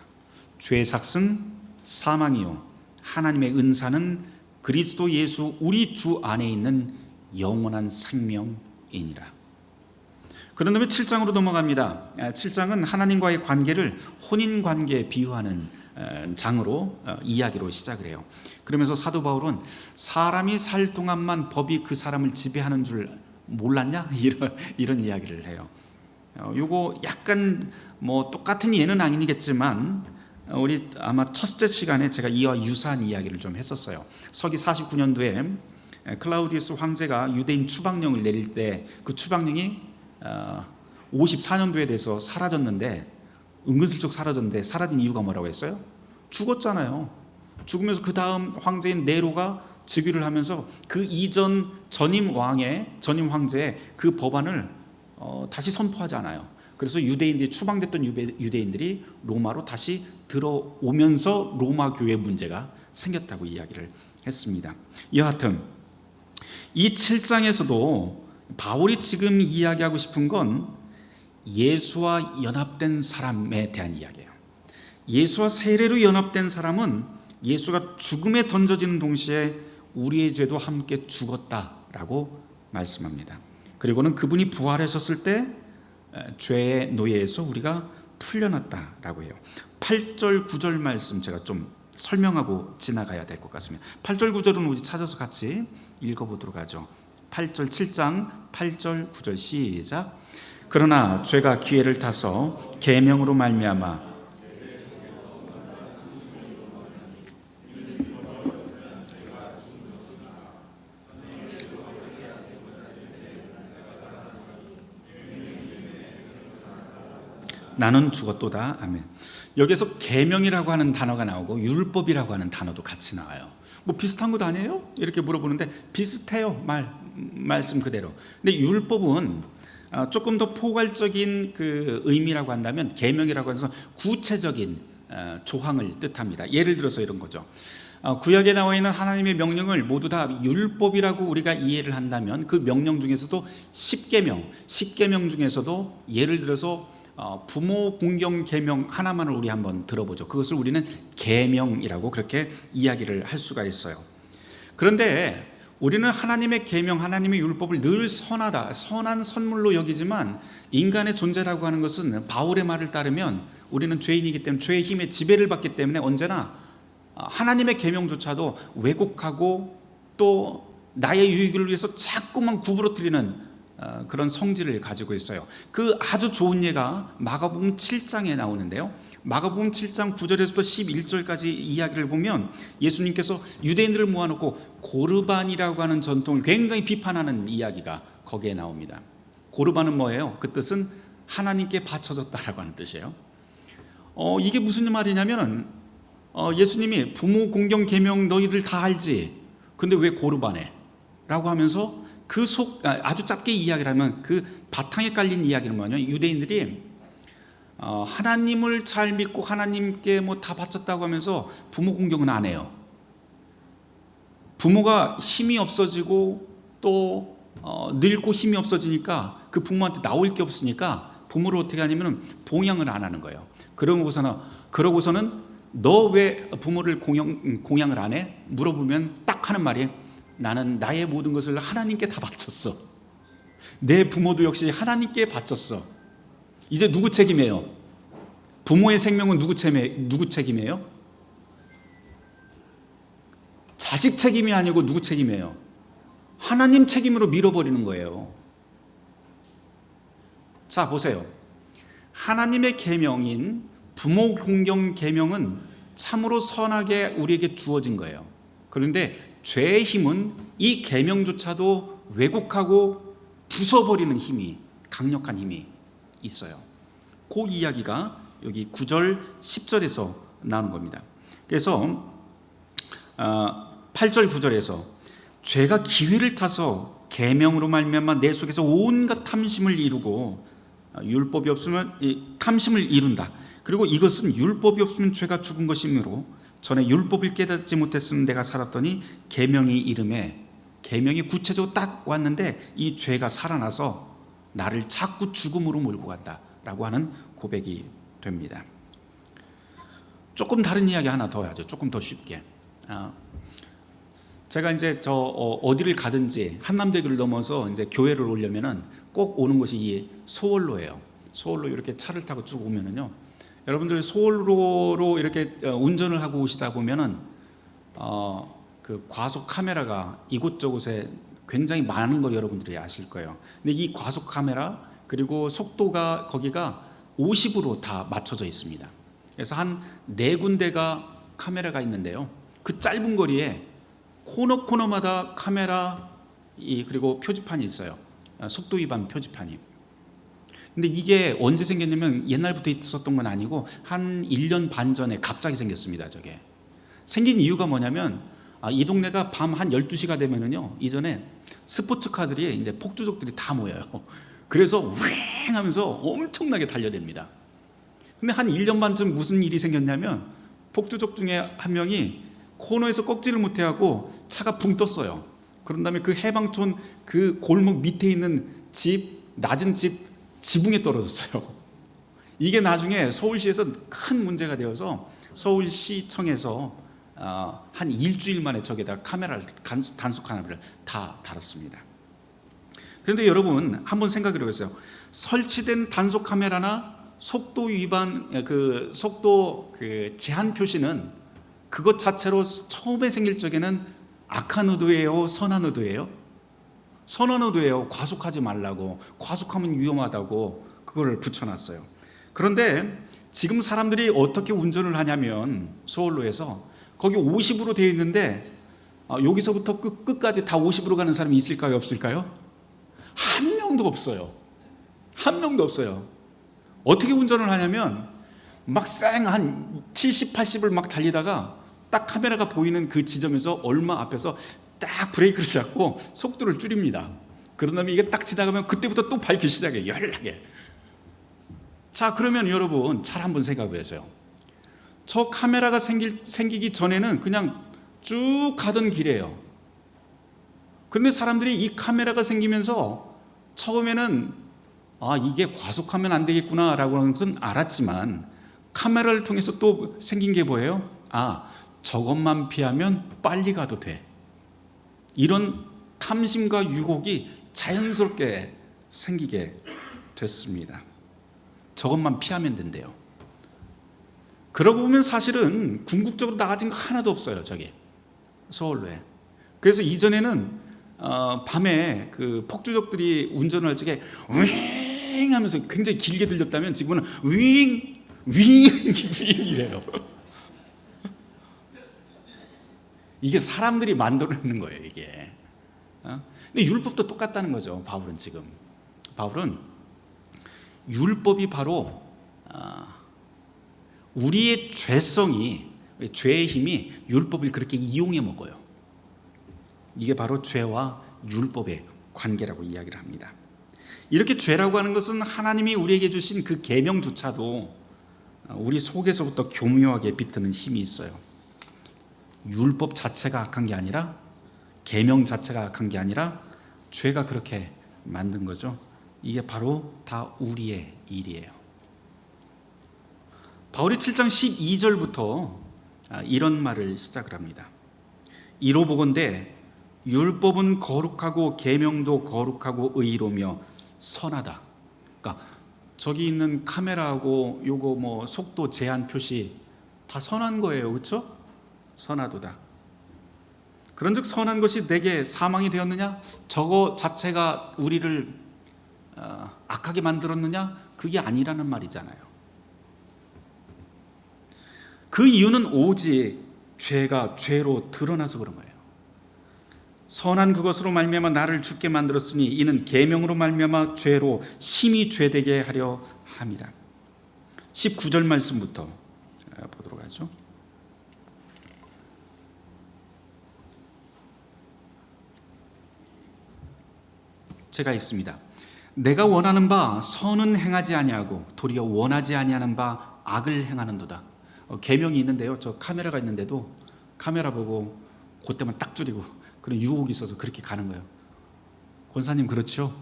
죄의 삭은 사망이요 하나님의 은사는 그리스도 예수 우리 주 안에 있는 영원한 생명이니라. 그런 다음에 7장으로 넘어갑니다. 7장은 하나님과의 관계를 혼인관계에 비유하는 장으로 이야기로 시작을 해요. 그러면서 사도 바울은 사람이 살 동안만 법이 그 사람을 지배하는 줄 몰랐냐? 이런 이야기를 해요. 요거 약간 뭐 똑같은 예는 아니겠지만 우리 아마 첫째 시간에 제가 이와 유사한 이야기를 좀 했었어요. 서기 49년도에 클라우디우스 황제가 유대인 추방령을 내릴 때 그 추방령이 54년도에 돼서 사라졌는데, 은근슬쩍 사라졌는데 사라진 이유가 뭐라고 했어요? 죽었잖아요. 죽으면서 그 다음 황제인 네로가 즉위를 하면서 그 이전 전임 황제의 그 법안을 다시 선포하지 않아요. 그래서 유대인들이, 추방됐던 유대인들이 로마로 다시 들어오면서 로마 교회 문제가 생겼다고 이야기를 했습니다. 여하튼 이 7장에서도 바울이 지금 이야기하고 싶은 건 예수와 연합된 사람에 대한 이야기예요. 예수와 세례로 연합된 사람은 예수가 죽음에 던져지는 동시에 우리의 죄도 함께 죽었다라고 말씀합니다. 그리고는 그분이 부활하셨을 때 죄의 노예에서 우리가 풀려났다라고 해요. 8절 9절 말씀 제가 좀 설명하고 지나가야 될 것 같습니다. 8절 9절은 우리 찾아서 같이 읽어보도록 하죠. 8절 7장 8절 9절 시작. 그러나 죄가 기회를 타서 계명으로 말미암아 나는 죽었도다. 아멘. 여기서 계명이라고 하는 단어가 나오고 율법이라고 하는 단어도 같이 나와요. 뭐 비슷한 것 아니에요? 이렇게 물어보는데 비슷해요. 말씀 그대로. 근데 율법은 조금 더 포괄적인 그 의미라고 한다면 계명이라고 해서 구체적인 조항을 뜻합니다. 예를 들어서 이런 거죠. 구약에 나와 있는 하나님의 명령을 모두 다 율법이라고 우리가 이해를 한다면 그 명령 중에서도 10계명 중에서도 예를 들어서 부모 공경 계명 하나만을 우리 한번 들어보죠. 그것을 우리는 계명이라고 그렇게 이야기를 할 수가 있어요. 그런데 우리는 하나님의 계명, 하나님의 율법을 늘 선한 선물로 여기지만 인간의 존재라고 하는 것은 바울의 말을 따르면 우리는 죄인이기 때문에 죄의 힘에 지배를 받기 때문에 언제나 하나님의 계명조차도 왜곡하고 또 나의 유익을 위해서 자꾸만 구부러뜨리는 그런 성질을 가지고 있어요. 그 아주 좋은 예가 마가복음 7장에 나오는데요. 마가복음 7장 9절에서부터 11절까지 이야기를 보면 예수님께서 유대인들을 모아놓고 고르반이라고 하는 전통을 굉장히 비판하는 이야기가 거기에 나옵니다. 고르반은 뭐예요? 그 뜻은 하나님께 바쳐졌다라고 하는 뜻이에요. 이게 무슨 말이냐면은 예수님이 부모 공경 계명 너희들 다 알지? 근데 왜 고르반해? 라고 하면서 아주 짧게 이야기를 하면 그 바탕에 깔린 이야기는 뭐냐면 유대인들이 하나님을 잘 믿고 하나님께 뭐 다 바쳤다고 하면서 부모 공경은 안 해요. 부모가 힘이 없어지고 또 늙고 힘이 없어지니까 그 부모한테 나올 게 없으니까 부모를 어떻게 하냐면 봉양을 안 하는 거예요. 그러고서는 너 왜 부모를 공양을 안 해? 물어보면 딱 하는 말이 나는 나의 모든 것을 하나님께 다 바쳤어. 내 부모도 역시 하나님께 바쳤어. 이제 누구 책임이에요? 부모의 생명은 누구 책임이에요? 자식 책임이 아니고 누구 책임이에요? 하나님 책임으로 밀어버리는 거예요. 자, 보세요. 하나님의 계명인 부모 공경 계명은 참으로 선하게 우리에게 주어진 거예요. 그런데 죄의 힘은 이 계명조차도 왜곡하고 부숴버리는 힘이, 강력한 힘이 있어요. 그 이야기가 여기 9절 10절에서 나오는 겁니다. 그래서 8절 9절에서 죄가 기회를 타서 계명으로 말미암아 내 속에서 온갖 탐심을 이루고 율법이 없으면 탐심을 이룬다. 그리고 이것은 율법이 없으면 죄가 죽은 것이므로 전에 율법을 깨닫지 못했으면 내가 살았더니 계명이 이름에 계명이 구체적으로 딱 왔는데 이 죄가 살아나서 나를 자꾸 죽음으로 몰고 간다라고 하는 고백이 됩니다. 조금 다른 이야기 하나 더 하죠. 조금 더 쉽게. 제가 이제 어디를 가든지 한남대교를 넘어서 이제 교회를 오려면은 꼭 오는 곳이 이 소월로예요. 소월로 이렇게 차를 타고 쭉 오면은요. 여러분들 소월로로 이렇게 운전을 하고 오시다 보면은 그 과속 카메라가 이곳저곳에 굉장히 많은 걸 여러분들이 아실 거예요. 근데 이 과속 카메라 그리고 속도가 거기가 50으로 다 맞춰져 있습니다. 그래서 한 4군데가 카메라가 있는데요. 그 짧은 거리에 코너마다 카메라 그리고 표지판이 있어요. 속도 위반 표지판이. 근데 이게 언제 생겼냐면 옛날부터 있었던 건 아니고 한 1년 반 전에 갑자기 생겼습니다. 저게 생긴 이유가 뭐냐면 이 동네가 밤 한 12시가 되면은요 이전에 스포츠카들이 이제 폭주족들이 다 모여요. 그래서 왱 하면서 엄청나게 달려댑니다. 근데 한 1년 반쯤 무슨 일이 생겼냐면 폭주족 중에 한 명이 코너에서 꺾지를 못해하고 차가 붕 떴어요. 그런 다음에 그 해방촌 그 골목 밑에 있는 낮은 집 지붕에 떨어졌어요. 이게 나중에 서울시에서 큰 문제가 되어서 서울시청에서 한 일주일 만에 저기다 단속 카메라를 다 달았습니다. 그런데 여러분 한번 생각해 보세요. 설치된 단속 카메라나 속도 위반 속도 제한 표시는 그것 자체로 처음에 생길 적에는 악한 의도예요, 선한 의도예요? 선한 의도예요. 과속하지 말라고, 과속하면 위험하다고 그걸 붙여놨어요. 그런데 지금 사람들이 어떻게 운전을 하냐면 서울로에서 거기 50으로 되어 있는데 여기서부터 끝까지 다 50으로 가는 사람이 있을까요, 없을까요? 한 명도 없어요. 한 명도 없어요. 어떻게 운전을 하냐면 막 쌩 한 70, 80을 막 달리다가 딱 카메라가 보이는 그 지점에서 얼마 앞에서 딱 브레이크를 잡고 속도를 줄입니다. 그런 다음에 이게 딱 지나가면 그때부터 또 밟기 시작해요. 열나게. 자, 그러면 여러분 잘 한번 생각해 보세요. 저 카메라가 생기기 전에는 그냥 쭉 가던 길이에요. 근데 사람들이 이 카메라가 생기면서 처음에는 이게 과속하면 안 되겠구나 라고 하는 것은 알았지만, 카메라를 통해서 또 생긴 게 뭐예요? 저것만 피하면 빨리 가도 돼. 이런 탐심과 유혹이 자연스럽게 생기게 됐습니다. 저것만 피하면 된대요. 그러고 보면 사실은 궁극적으로 나아진 거 하나도 없어요. 저기 서울로에. 그래서 이전에는 밤에 그 폭주족들이 운전을 할 적에 윙 하면서 굉장히 길게 들렸다면, 지금은 윙 이래요. 이게 사람들이 만들어내는 거예요, 이게. 근데 율법도 똑같다는 거죠. 바울은 율법이 바로 우리의 죄의 힘이 율법을 그렇게 이용해 먹어요. 이게 바로 죄와 율법의 관계라고 이야기를 합니다. 이렇게 죄라고 하는 것은 하나님이 우리에게 주신 그 계명조차도 우리 속에서부터 교묘하게 비트는 힘이 있어요. 율법 자체가 악한 게 아니라, 계명 자체가 악한 게 아니라 죄가 그렇게 만든 거죠. 이게 바로 다 우리의 일이에요. 바울이 7장 12절부터 이런 말을 시작을 합니다. 이로 보건대 율법은 거룩하고 계명도 거룩하고 의로며 선하다. 그러니까 저기 있는 카메라하고 요거 뭐 속도 제한 표시 다 선한 거예요. 그렇죠? 선하도다. 그런즉 선한 것이 내게 사망이 되었느냐? 저거 자체가 우리를 악하게 만들었느냐? 그게 아니라는 말이잖아요. 그 이유는 오직 죄가 죄로 드러나서 그런 거예요. 선한 그것으로 말미암아 나를 죽게 만들었으니 이는 계명으로 말미암아 죄로 심히 죄되게 하려 함이라. 19절 말씀부터 보도록 하죠. 제가 있습니다. 내가 원하는 바 선은 행하지 아니하고 도리어 원하지 아니하는 바 악을 행하는도다. 계명이 있는데요, 저 카메라가 있는데도 카메라 보고 그때만 딱 줄이고, 그런 유혹이 있어서 그렇게 가는 거예요. 권사님 그렇죠?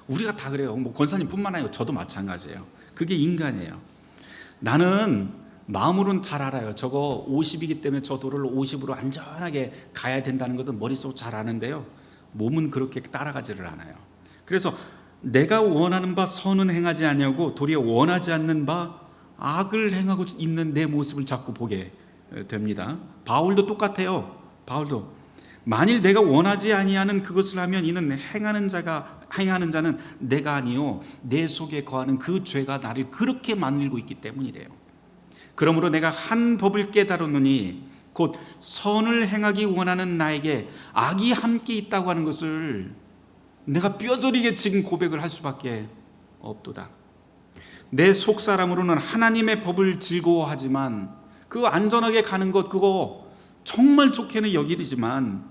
우리가 다 그래요. 뭐 권사님뿐만 아니고 저도 마찬가지예요. 그게 인간이에요. 나는 마음으로는 잘 알아요. 저거 50이기 때문에 저 도로를 50으로 안전하게 가야 된다는 것은 머릿속으로 잘 아는데요, 몸은 그렇게 따라가지를 않아요. 그래서 내가 원하는 바 선은 행하지 아니하고 도리어 원하지 않는 바 악을 행하고 있는 내 모습을 자꾸 보게 됩니다. 바울도 똑같아요. 바울도 만일 내가 원하지 아니하는 그것을 하면 이는 행하는 자는 내가 아니요 내 속에 거하는 그 죄가 나를 그렇게 만들고 있기 때문이래요. 그러므로 내가 한 법을 깨달았노니 곧 선을 행하기 원하는 나에게 악이 함께 있다고 하는 것을 내가 뼈저리게 지금 고백을 할 수밖에 없도다. 내 속사람으로는 하나님의 법을 즐거워하지만, 그 안전하게 가는 것 그거 정말 좋게는 여기지만,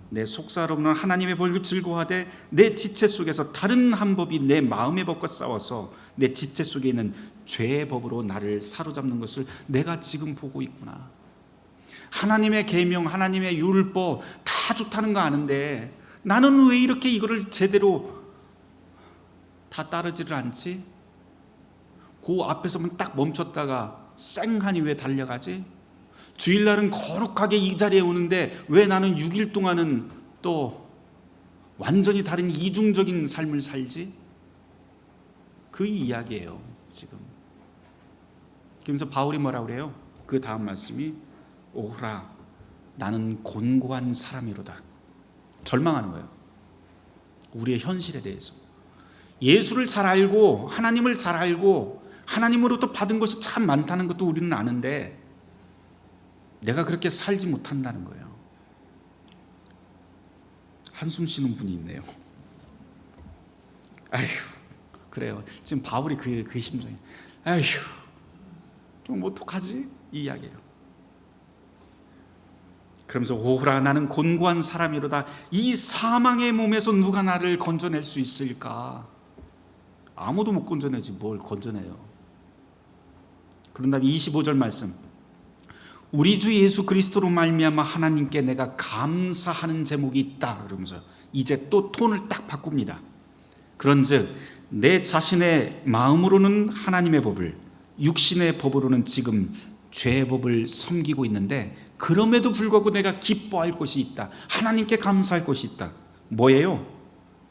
내 속사람으로는 하나님의 법을 즐거워하되 내 지체 속에서 다른 한 법이 내 마음의 법과 싸워서 내 지체 속에 있는 죄의 법으로 나를 사로잡는 것을 내가 지금 보고 있구나. 하나님의 계명, 하나님의 율법 다 좋다는 거 아는데 나는 왜 이렇게 이거를 제대로 다 따르지를 않지? 그 앞에서만 딱 멈췄다가 쌩하니 왜 달려가지? 주일날은 거룩하게 이 자리에 오는데 왜 나는 6일 동안은 또 완전히 다른 이중적인 삶을 살지? 그 이야기예요 지금. 그러면서 바울이 뭐라고 그래요? 그 다음 말씀이 오라 나는 곤고한 사람이로다. 절망하는 거예요. 우리의 현실에 대해서. 예수를 잘 알고 하나님을 잘 알고 하나님으로부터 받은 것이 참 많다는 것도 우리는 아는데 내가 그렇게 살지 못한다는 거예요. 한숨 쉬는 분이 있네요. 아휴, 그래요. 지금 바울이 그 심정이, 아휴, 그럼 어떡하지? 이 이야기예요. 그러면서 오호라 나는 곤고한 사람이로다. 이 사망의 몸에서 누가 나를 건져낼 수 있을까? 아무도 못 건져내지 뭘 건져내요. 그런 다음에 25절 말씀, 우리 주 예수 그리스도로 말미암아 하나님께 내가 감사하는 제목이 있다. 그러면서 이제 또 톤을 딱 바꿉니다. 그런즉 내 자신의 마음으로는 하나님의 법을, 육신의 법으로는 지금 죄의 법을 섬기고 있는데 그럼에도 불구하고 내가 기뻐할 것이 있다. 하나님께 감사할 것이 있다. 뭐예요?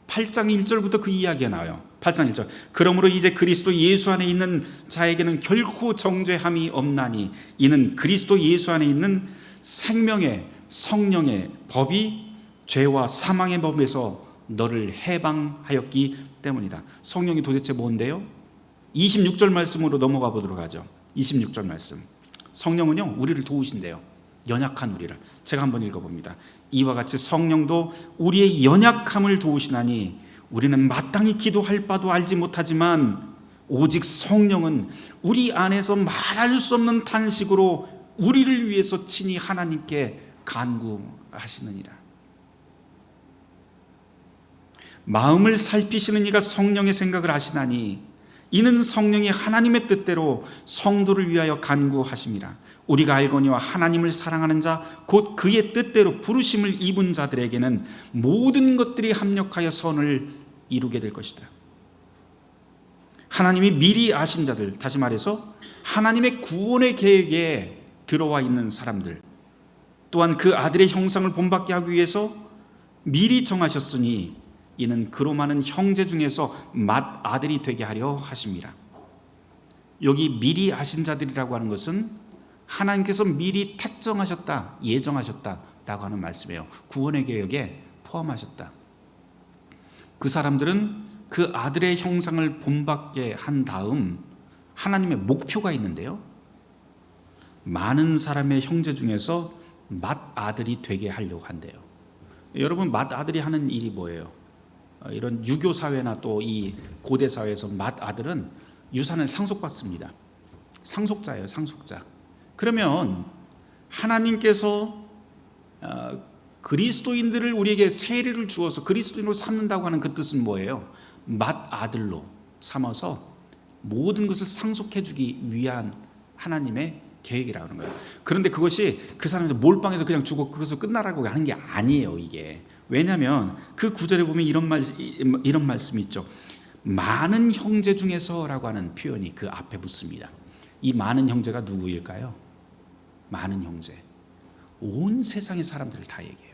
8장 1절부터 그 이야기가 나와요. 8장 1절, 그러므로 이제 그리스도 예수 안에 있는 자에게는 결코 정죄함이 없나니 이는 그리스도 예수 안에 있는 생명의 성령의 법이 죄와 사망의 법에서 너를 해방하였기 때문이다. 성령이 도대체 뭔데요? 26절 말씀으로 넘어가 보도록 하죠. 26절 말씀, 성령은요 우리를 도우신대요. 연약한 우리를. 제가 한번 읽어봅니다. 이와 같이 성령도 우리의 연약함을 도우시나니 우리는 마땅히 기도할 바도 알지 못하지만 오직 성령은 우리 안에서 말할 수 없는 탄식으로 우리를 위해서 친히 하나님께 간구하시느니라. 마음을 살피시는 이가 성령의 생각을 아시나니 이는 성령이 하나님의 뜻대로 성도를 위하여 간구하심이라. 우리가 알거니와 하나님을 사랑하는 자 곧 그의 뜻대로 부르심을 입은 자들에게는 모든 것들이 합력하여 선을 이루게 될 것이다. 하나님이 미리 아신 자들, 다시 말해서 하나님의 구원의 계획에 들어와 있는 사람들, 또한 그 아들의 형상을 본받게 하기 위해서 미리 정하셨으니 이는 그로 많은 형제 중에서 맏아들이 되게 하려 하심이라. 여기 미리 아신 자들이라고 하는 것은 하나님께서 미리 택정하셨다, 예정하셨다라고 하는 말씀이에요. 구원의 계획에 포함하셨다. 그 사람들은 그 아들의 형상을 본받게 한 다음 하나님의 목표가 있는데요, 많은 사람의 형제 중에서 맏아들이 되게 하려고 한대요. 여러분, 맏아들이 하는 일이 뭐예요? 이런 유교 사회나 또 이 고대 사회에서 맏아들은 유산을 상속받습니다. 상속자예요, 상속자. 그러면 하나님께서 그리스도인들을 우리에게 세례를 주어서 그리스도인으로 삼는다고 하는 그 뜻은 뭐예요? 맏아들로 삼아서 모든 것을 상속해 주기 위한 하나님의 계획이라고 하는 거예요. 그런데 그것이 그 사람들 몰빵해서 그냥 주고 그것을 끝나라고 하는 게 아니에요. 이게 왜냐하면 그 구절에 보면 이런 말씀이 있죠. 많은 형제 중에서라고 하는 표현이 그 앞에 붙습니다. 이 많은 형제가 누구일까요? 많은 형제, 온 세상의 사람들을 다 얘기해요.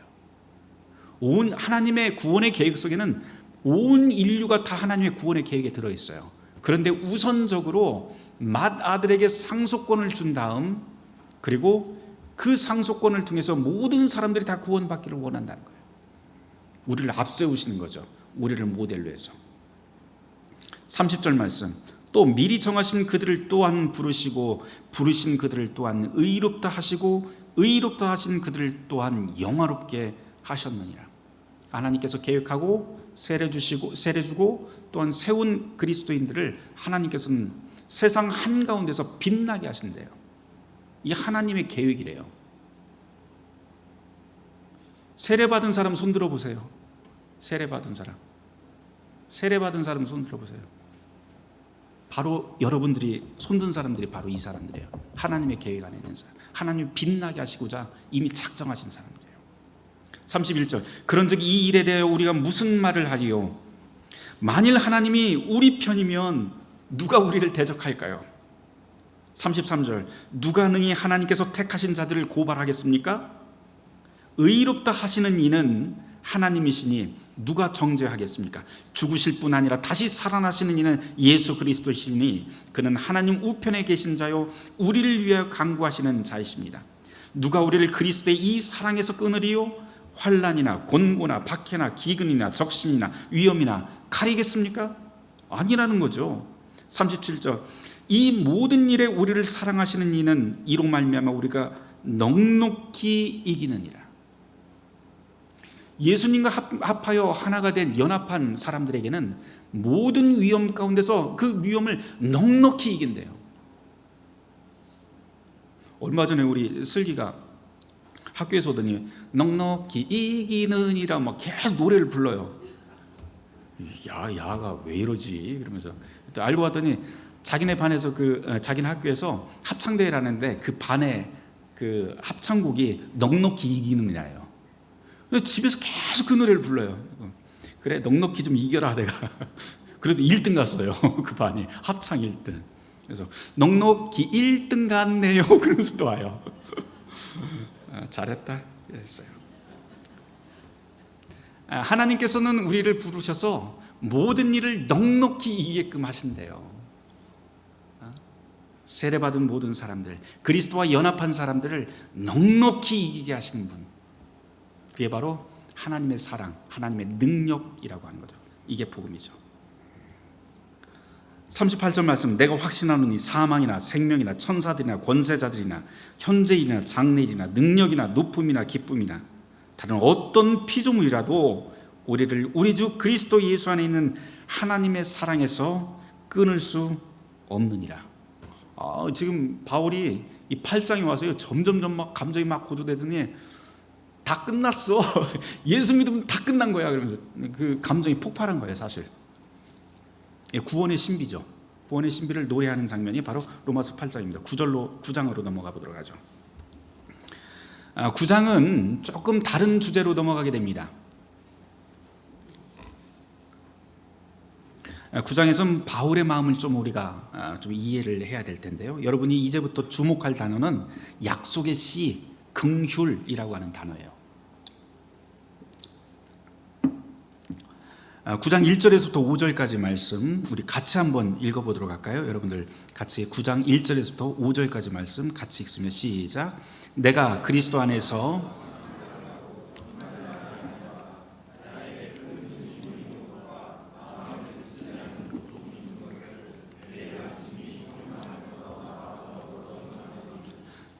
온 하나님의 구원의 계획 속에는 온 인류가 다 하나님의 구원의 계획에 들어있어요. 그런데 우선적으로 맏아들에게 상속권을 준 다음, 그리고 그 상속권을 통해서 모든 사람들이 다 구원받기를 원한다는 거예요. 우리를 앞세우시는 거죠. 우리를 모델로 해서. 30절 말씀, 또 미리 정하신 그들을 또한 부르시고 부르신 그들을 또한 의롭다 하시고 의롭다 하신 그들을 또한 영화롭게 하셨느니라. 하나님께서 계획하고 세례 주고 또한 세운 그리스도인들을 하나님께서는 세상 한가운데서 빛나게 하신대요. 이 하나님의 계획이래요. 세례받은 사람 손 들어보세요. 세례받은 사람 손 들어보세요. 바로 여러분들이 손든 사람들이 바로 이 사람들이에요. 하나님의 계획 안에 있는 사람, 하나님이 빛나게 하시고자 이미 작정하신 사람들이에요. 31절, 그런즉 이 일에 대하여 우리가 무슨 말을 하리요? 만일 하나님이 우리 편이면 누가 우리를 대적할까요? 33절, 누가 능히 하나님께서 택하신 자들을 고발하겠습니까? 의롭다 하시는 이는 하나님이시니 누가 정죄하겠습니까? 죽으실 뿐 아니라 다시 살아나시는 이는 예수 그리스도시니 그는 하나님 우편에 계신 자요 우리를 위하여 간구하시는 자이십니다. 누가 우리를 그리스도의 이 사랑에서 끊으리요? 환난이나 곤고나 박해나 기근이나 적신이나 위험이나 가리겠습니까? 아니라는 거죠. 37절, 이 모든 일에 우리를 사랑하시는 이는 이로 말미암아 우리가 넉넉히 이기느니라. 예수님과 합하여 하나가 된 연합한 사람들에게는 모든 위험 가운데서 그 위험을 넉넉히 이긴대요. 얼마 전에 우리 슬기가 학교에서 오더니 넉넉히 이기는이라 막 계속 노래를 불러요. 야가 왜 이러지? 그러면서 알고 봤더니 자기네 반에서 자기네 학교에서 합창대회를 하는데 그 반의 그 합창곡이 넉넉히 이기는이라요. 집에서 계속 그 노래를 불러요. 그래 넉넉히 좀 이겨라 내가. 그래도 1등 갔어요. 그 반이 합창 1등. 그래서 넉넉히 1등 갔네요. 그러면서 또 와요. 잘했다 했어요. 하나님께서는 우리를 부르셔서 모든 일을 넉넉히 이기게끔 하신대요. 세례받은 모든 사람들, 그리스도와 연합한 사람들을 넉넉히 이기게 하시는 분, 그게 바로 하나님의 사랑, 하나님의 능력이라고 하는 거죠. 이게 복음이죠. 38절 말씀, 내가 확신하노니 사망이나 생명이나 천사들이나 권세자들이나 현재일이나 장래일이나 능력이나 높음이나 기쁨이나 다른 어떤 피조물이라도 우리를 우리 주 그리스도 예수 안에 있는 하나님의 사랑에서 끊을 수 없느니라. 지금 바울이 이 8장에 와서요 점점점 막 감정이 막 고조되더니 다 끝났어. 예수 믿으면 다 끝난 거야. 그러면서 그 감정이 폭발한 거예요, 사실. 구원의 신비죠. 구원의 신비를 노래하는 장면이 바로 로마서 8장입니다. 9장으로 넘어가 보도록 하죠. 9장은 조금 다른 주제로 넘어가게 됩니다. 9장에서는 바울의 마음을 좀 우리가 좀 이해를 해야 될 텐데요. 여러분이 이제부터 주목할 단어는 약속의 씨, 긍휼이라고 하는 단어예요. 9장 1절에서부터 5절까지 말씀 우리 같이 한번 읽어보도록 할까요? 여러분들 같이 9장 1절에서부터 5절까지 말씀 같이 읽으면 시작. 내가 그리스도 안에서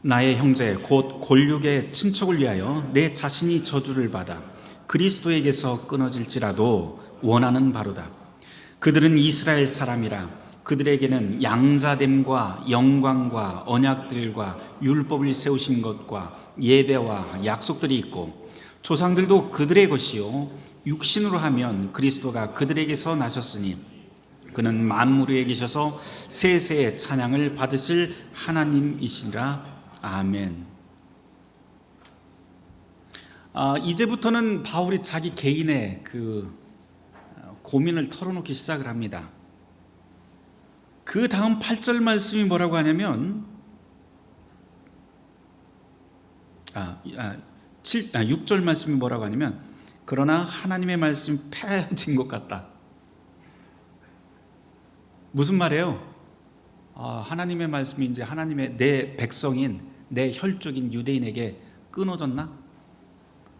나의 형제 곧 골육의 친척을 위하여 내 자신이 저주를 받아 그리스도에게서 끊어질지라도 원하는 바로다. 그들은 이스라엘 사람이라 그들에게는 양자됨과 영광과 언약들과 율법을 세우신 것과 예배와 약속들이 있고 조상들도 그들의 것이요 육신으로 하면 그리스도가 그들에게서 나셨으니 그는 만물 위에 계셔서 세세의 찬양을 받으실 하나님이시라. 아멘. 이제부터는 바울이 자기 개인의 그 고민을 털어놓기 시작을 합니다. 그 다음 8절 말씀이 뭐라고 하냐면 6절 말씀이 뭐라고 하냐면 그러나 하나님의 말씀이 폐해진 것 같다. 무슨 말이에요? 하나님의 말씀이 이제 하나님의 내 백성인 내 혈족인 유대인에게 끊어졌나?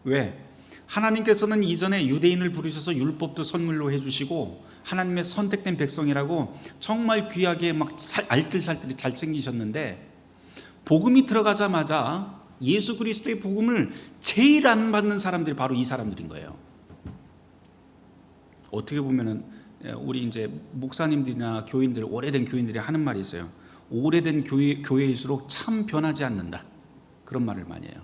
왜? 하나님께서는 이전에 유대인을 부르셔서 율법도 선물로 해주시고 하나님의 선택된 백성이라고 정말 귀하게 막 알뜰살뜰히 잘 챙기셨는데 복음이 들어가자마자 예수 그리스도의 복음을 제일 안 받는 사람들이 바로 이 사람들인 거예요. 어떻게 보면은 우리 이제 목사님들이나 교인들, 오래된 교인들이 하는 말이 있어요. 오래된 교회일수록 참 변하지 않는다. 그런 말을 많이 해요.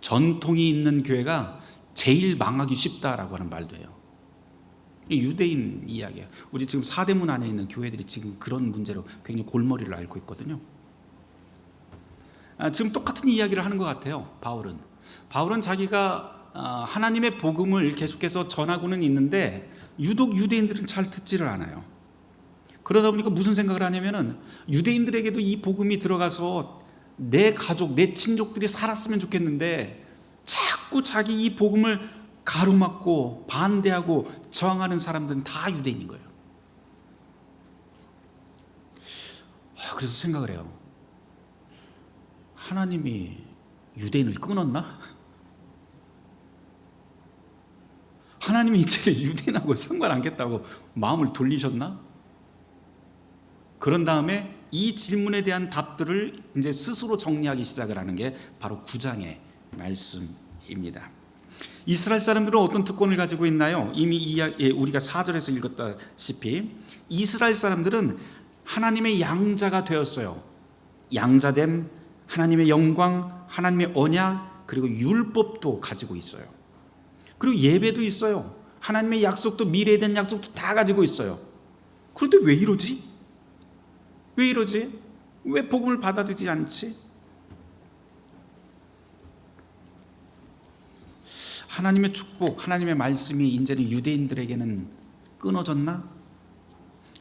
전통이 있는 교회가 제일 망하기 쉽다라고 하는 말도 해요. 이 유대인 이야기예요. 우리 지금 사대문 안에 있는 교회들이 지금 그런 문제로 굉장히 골머리를 앓고 있거든요. 지금 똑같은 이야기를 하는 것 같아요. 바울은 자기가 하나님의 복음을 계속해서 전하고는 있는데 유독 유대인들은 잘 듣지를 않아요. 그러다 보니까 무슨 생각을 하냐면은 유대인들에게도 이 복음이 들어가서 내 가족, 내 친족들이 살았으면 좋겠는데 자꾸 자기 이 복음을 가로막고 반대하고 저항하는 사람들은 다 유대인인 거예요. 그래서 생각을 해요. 하나님이 유대인을 끊었나? 하나님이 이제 유대인하고 상관 않겠다고 마음을 돌리셨나? 그런 다음에 이 질문에 대한 답들을 이제 스스로 정리하기 시작을 하는 게 바로 9장의 말씀입니다. 이스라엘 사람들은 어떤 특권을 가지고 있나요? 이미 우리가 4절에서 읽었다시피 이스라엘 사람들은 하나님의 양자가 되었어요. 양자됨, 하나님의 영광, 하나님의 언약, 그리고 율법도 가지고 있어요. 그리고 예배도 있어요. 하나님의 약속도, 미래에 대한 약속도 다 가지고 있어요. 그런데 왜 이러지? 왜 이러지? 왜 복음을 받아들이지 않지? 하나님의 축복, 하나님의 말씀이 이제는 유대인들에게는 끊어졌나?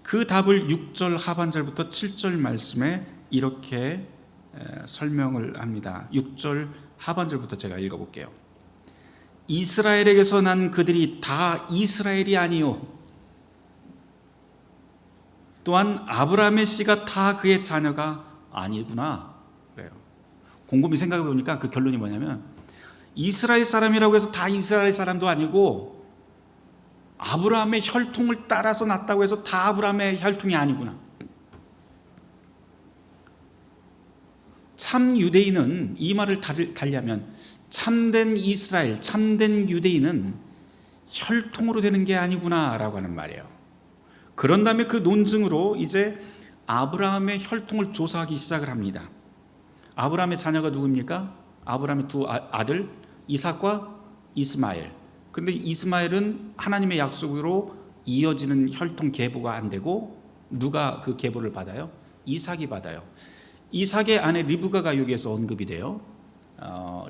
그 답을 6절 하반절부터 7절 말씀에 이렇게 설명을 합니다. 6절 하반절부터 제가 읽어볼게요. 이스라엘에게서 난 그들이 다 이스라엘이 아니요, 또한 아브라함의 씨가 다 그의 자녀가 아니구나. 그래요. 곰곰이 생각해 보니까 그 결론이 뭐냐면 이스라엘 사람이라고 해서 다 이스라엘 사람도 아니고 아브라함의 혈통을 따라서 났다고 해서 다 아브라함의 혈통이 아니구나. 참 유대인은, 이 말을 달리하면 참된 이스라엘, 참된 유대인은 혈통으로 되는 게 아니구나 라고 하는 말이에요. 그런 다음에 그 논증으로 이제 아브라함의 혈통을 조사하기 시작을 합니다. 아브라함의 자녀가 누굽니까? 아브라함의 두 아들 이삭과 이스마엘. 근데 이스마엘은 하나님의 약속으로 이어지는 혈통 계보가 안 되고 누가 그 계보를 받아요? 이삭이 받아요. 이삭의 아내 리브가가 여기에서 언급이 돼요.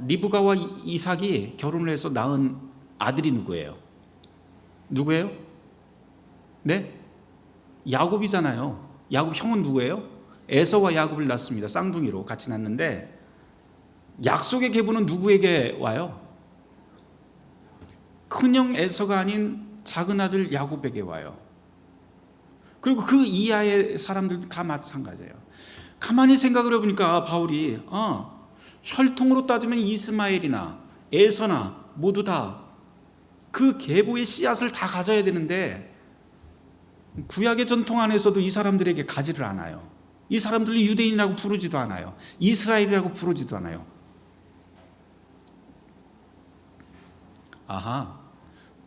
리브가와 이삭이 결혼을 해서 낳은 아들이 누구예요? 누구예요? 네? 야곱이잖아요. 야곱 형은 누구예요? 에서와 야곱을 낳습니다. 쌍둥이로 같이 낳는데 약속의 계보는 누구에게 와요? 큰형 에서가 아닌 작은 아들 야곱에게 와요. 그리고 그 이하의 사람들도 다 마찬가지예요. 가만히 생각을 해보니까 바울이 혈통으로 따지면 이스마엘이나 에서나 모두 다 그 계보의 씨앗을 다 가져야 되는데 구약의 전통 안에서도 이 사람들에게 가지를 않아요. 이 사람들을 유대인이라고 부르지도 않아요. 이스라엘이라고 부르지도 않아요. 아하,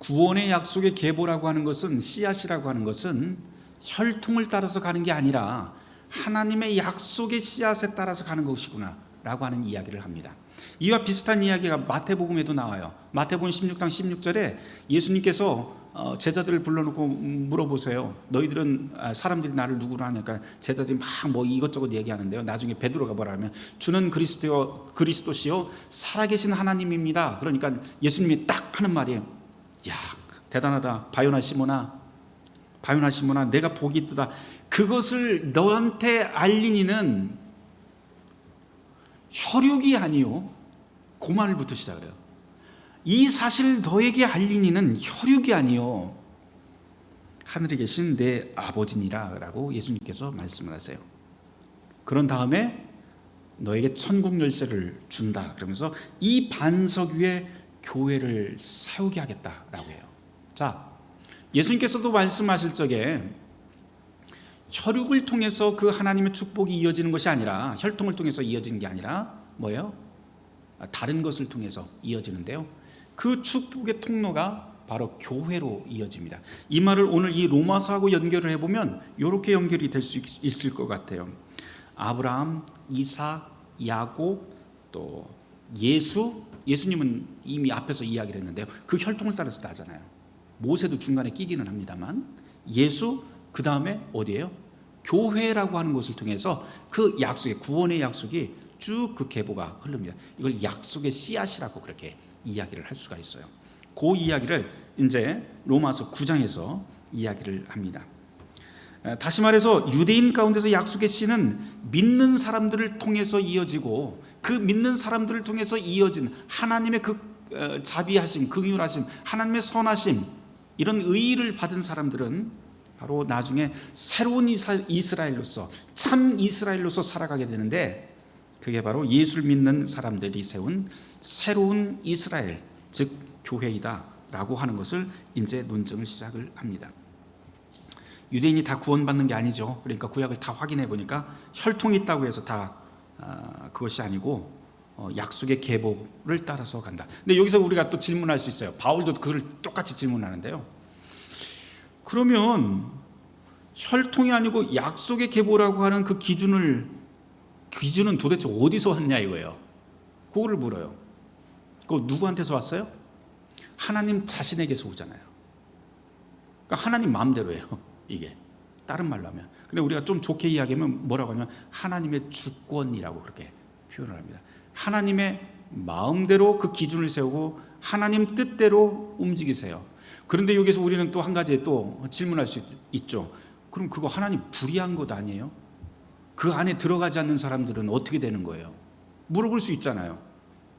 구원의 약속의 계보라고 하는 것은, 씨앗이라고 하는 것은 혈통을 따라서 가는 게 아니라 하나님의 약속의 씨앗에 따라서 가는 것이구나 라고 하는 이야기를 합니다. 이와 비슷한 이야기가 마태복음에도 나와요. 마태복음 16장 16절에 예수님께서 제자들을 불러놓고 물어보세요. 너희들은, 사람들이 나를 누구로 하니까 제자들이 막 뭐 이것저것 얘기하는데요. 나중에 베드로가 뭐라 하면 주는 그리스도시요 살아계신 하나님입니다. 그러니까 예수님이 딱 하는 말이에요. 야, 대단하다. 바요나 시모나, 내가 복이 있도다. 그것을 너한테 알린 이는 혈육이 아니요, 그 말부터 시작을 해요. 이 사실 너에게 알린 이는 혈육이 아니요 하늘에 계신 내 아버지니라 라고 예수님께서 말씀을 하세요. 그런 다음에 너에게 천국 열쇠를 준다 그러면서 이 반석 위에 교회를 세우게 하겠다라고 해요. 자, 예수님께서도 말씀하실 적에 혈육을 통해서 그 하나님의 축복이 이어지는 것이 아니라, 혈통을 통해서 이어지는 게 아니라 뭐예요? 다른 것을 통해서 이어지는데요. 그 축복의 통로가 바로 교회로 이어집니다. 이 말을 오늘 이 로마서하고 연결을 해보면 이렇게 연결이 될 수 있을 것 같아요. 아브라함, 이삭, 야곱, 또 예수님은 이미 앞에서 이야기를 했는데요. 그 혈통을 따라서 나잖아요. 모세도 중간에 끼기는 합니다만 예수, 그 다음에 어디예요? 교회라고 하는 것을 통해서 그 약속의, 구원의 약속이 쭉 그 계보가 흐릅니다. 이걸 약속의 씨앗이라고 그렇게 이야기를 할 수가 있어요. 그 이야기를 이제 로마서 9장에서 이야기를 합니다. 다시 말해서 유대인 가운데서 약속의 씨는 믿는 사람들을 통해서 이어지고, 그 믿는 사람들을 통해서 이어진 하나님의 그 자비하심, 긍휼하심, 하나님의 선하심, 이런 의의를 받은 사람들은 바로 나중에 새로운 이스라엘로서, 참 이스라엘로서 살아가게 되는데, 그게 바로 예수를 믿는 사람들이 세운 새로운 이스라엘, 즉 교회이다 라고 하는 것을 이제 논증을 시작을 합니다. 유대인이 다 구원받는 게 아니죠. 그러니까 구약을 다 확인해 보니까 혈통이 있다고 해서 다 그것이 아니고 약속의 계보를 따라서 간다. 근데 여기서 우리가 또 질문할 수 있어요. 바울도 그걸 똑같이 질문하는데요. 그러면 혈통이 아니고 약속의 계보라고 하는 그 기준은 도대체 어디서 왔냐 이거예요. 그거를 물어요. 그거 누구한테서 왔어요? 하나님 자신에게서 오잖아요. 그러니까 하나님 마음대로예요. 이게 다른 말로 하면. 근데 우리가 좀 좋게 이야기하면 뭐라고 하냐면 하나님의 주권이라고 그렇게 표현을 합니다. 하나님의 마음대로 그 기준을 세우고 하나님 뜻대로 움직이세요. 그런데 여기서 우리는 또 한 가지 또 질문할 수 있죠. 그럼 그거 하나님 불의한 것 아니에요? 그 안에 들어가지 않는 사람들은 어떻게 되는 거예요? 물어볼 수 있잖아요.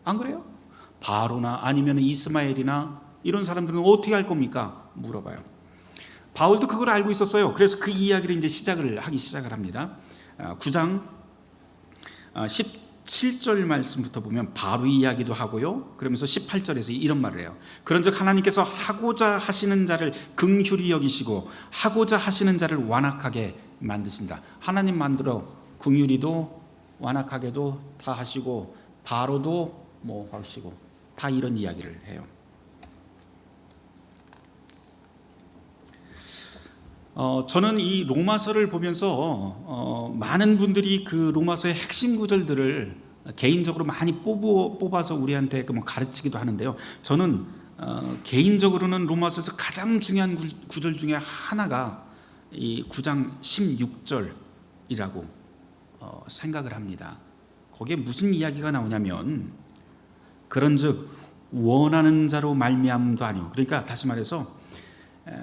안 그래요? 바로나 아니면 이스마엘이나 이런 사람들은 어떻게 할 겁니까? 물어봐요. 바울도 그걸 알고 있었어요. 그래서 그 이야기를 이제 시작을 합니다. 9장 17절 말씀부터 보면 바로 이야기도 하고요. 그러면서 18절에서 이런 말을 해요. 그런즉 하나님께서 하고자 하시는 자를 긍휼히 여기시고 하고자 하시는 자를 완악하게 만드신다. 하나님 만들어 긍휼히도 완악하게도 다 하시고 바로도 뭐 하시고 다 이런 이야기를 해요. 저는 이 로마서를 보면서 많은 분들이 그 로마서의 핵심 구절들을 개인적으로 많이 뽑아서 우리한테 가르치기도 하는데요. 저는 개인적으로는 로마서에서 가장 중요한 구절 중에 하나가 이 9장 16절이라고 생각을 합니다. 거기에 무슨 이야기가 나오냐면 그런즉 원하는 자로 말미암음도 아니오. 그러니까 다시 말해서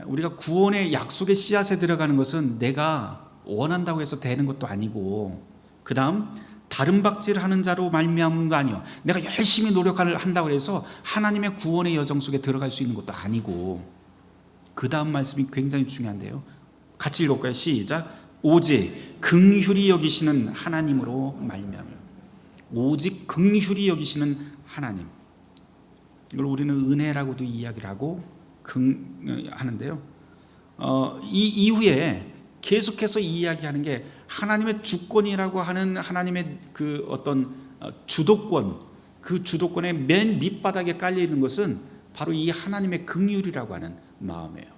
우리가 구원의 약속의 씨앗에 들어가는 것은 내가 원한다고 해서 되는 것도 아니고 그 다음 다른 박질하는 자로 말미암음도 아니요. 내가 열심히 노력을 한다고 해서 하나님의 구원의 여정 속에 들어갈 수 있는 것도 아니고 그 다음 말씀이 굉장히 중요한데요. 같이 읽어볼까요? 시작. 오직 긍휼히 여기시는 하나님으로 말미암음. 오직 긍휼히 여기시는 하나님. 이걸 우리는 은혜라고도 이야기를 하고 하는데요. 이 이후에 계속해서 이야기하는 게 하나님의 주권이라고 하는 하나님의 그 어떤 주도권, 그 주도권의 맨 밑바닥에 깔려 있는 것은 바로 이 하나님의 긍휼이라고 하는 마음이에요.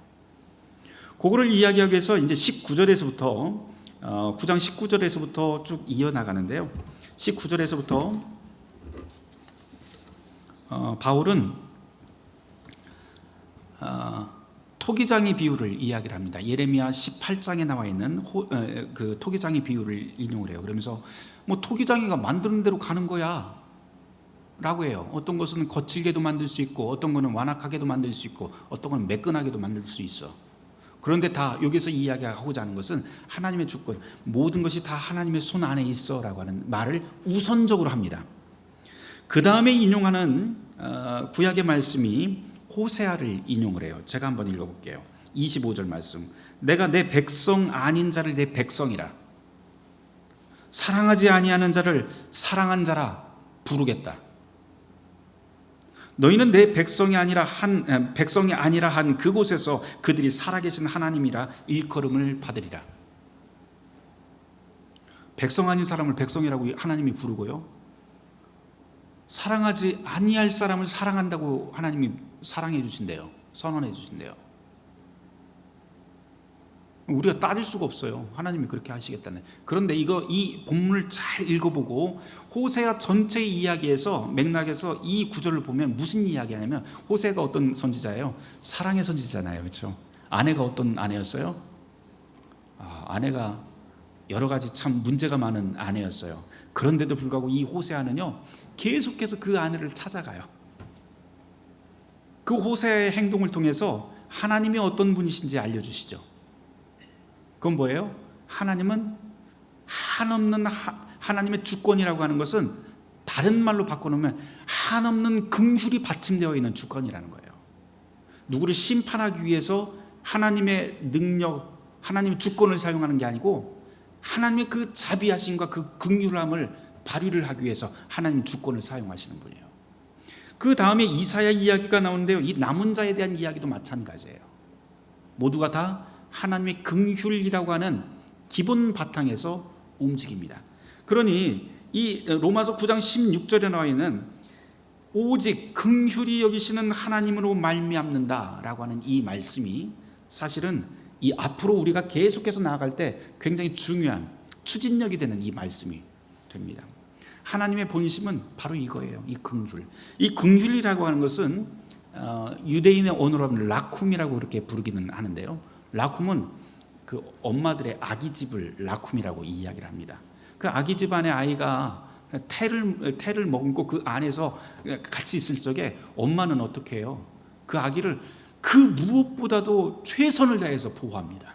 그거를 이야기하기 위해서 이제 19절에서부터 9장 19절에서부터 쭉 이어나가는데요. 19절에서부터 바울은 토기장의 비유를 이야기를 합니다. 예레미야 18장에 나와 있는 그 토기장의 비유를 인용을 해요. 그러면서 뭐 토기장이가 만드는 대로 가는 거야 라고 해요. 어떤 것은 거칠게도 만들 수 있고 어떤 것은 완악하게도 만들 수 있고 어떤 것은 매끈하게도 만들 수 있어. 그런데 다 여기서 이야기하고자 하는 것은 하나님의 주권, 모든 것이 다 하나님의 손 안에 있어 라고 하는 말을 우선적으로 합니다. 그 다음에 인용하는 구약의 말씀이 호세아를 인용을 해요. 제가 한번 읽어볼게요. 25절 말씀. 내가 내 백성 아닌 자를 내 백성이라 사랑하지 아니하는 자를 사랑한 자라 부르겠다. 너희는 내 백성이 아니라 한 그곳에서 그들이 살아계신 하나님이라 일컬음을 받으리라. 백성 아닌 사람을 백성이라고 하나님이 부르고요. 사랑하지 아니할 사람을 사랑한다고 하나님이 사랑해 주신대요. 선언해 주신대요. 우리가 따질 수가 없어요. 하나님이 그렇게 하시겠다네. 그런데 이 본문을 잘 읽어보고 호세아 전체 이야기에서 맥락에서 이 구절을 보면 무슨 이야기하냐면 호세아가 어떤 선지자예요? 사랑의 선지자잖아요. 그렇죠? 아내가 어떤 아내였어요? 아내가 여러 가지 참 문제가 많은 아내였어요. 그런데도 불구하고 이 호세아는요 계속해서 그 아내를 찾아가요. 그 호세아의 행동을 통해서 하나님이 어떤 분이신지 알려주시죠. 그건 뭐예요? 하나님은 한없는 하나님의 주권이라고 하는 것은 다른 말로 바꿔놓으면 한없는 긍휼이 받침되어 있는 주권이라는 거예요. 누구를 심판하기 위해서 하나님의 능력, 하나님의 주권을 사용하는 게 아니고 하나님의 그 자비하심과 그 긍휼함을 발휘를 하기 위해서 하나님 주권을 사용하시는 분이에요. 그 다음에 이사야 이야기가 나오는데요. 이 남은 자에 대한 이야기도 마찬가지예요. 모두가 다 하나님의 긍휼이라고 하는 기본 바탕에서 움직입니다. 그러니 이 로마서 9장 16절에 나와 있는 오직 긍휼히 여기시는 하나님으로 말미암는다라고 하는 이 말씀이 사실은 이 앞으로 우리가 계속해서 나아갈 때 굉장히 중요한 추진력이 되는 이 말씀이 됩니다. 하나님의 본심은 바로 이거예요. 이 긍휼. 이 긍휼이라고 하는 것은 유대인의 언어로 하면 라쿰이라고 그렇게 부르기는 하는데요. 라쿰은 그 엄마들의 아기집을 라쿰이라고 이야기를 합니다. 그 아기집 안에 아이가 태를 먹고 그 안에서 같이 있을 적에 엄마는 어떻게 해요? 그 아기를 그 무엇보다도 최선을 다해서 보호합니다.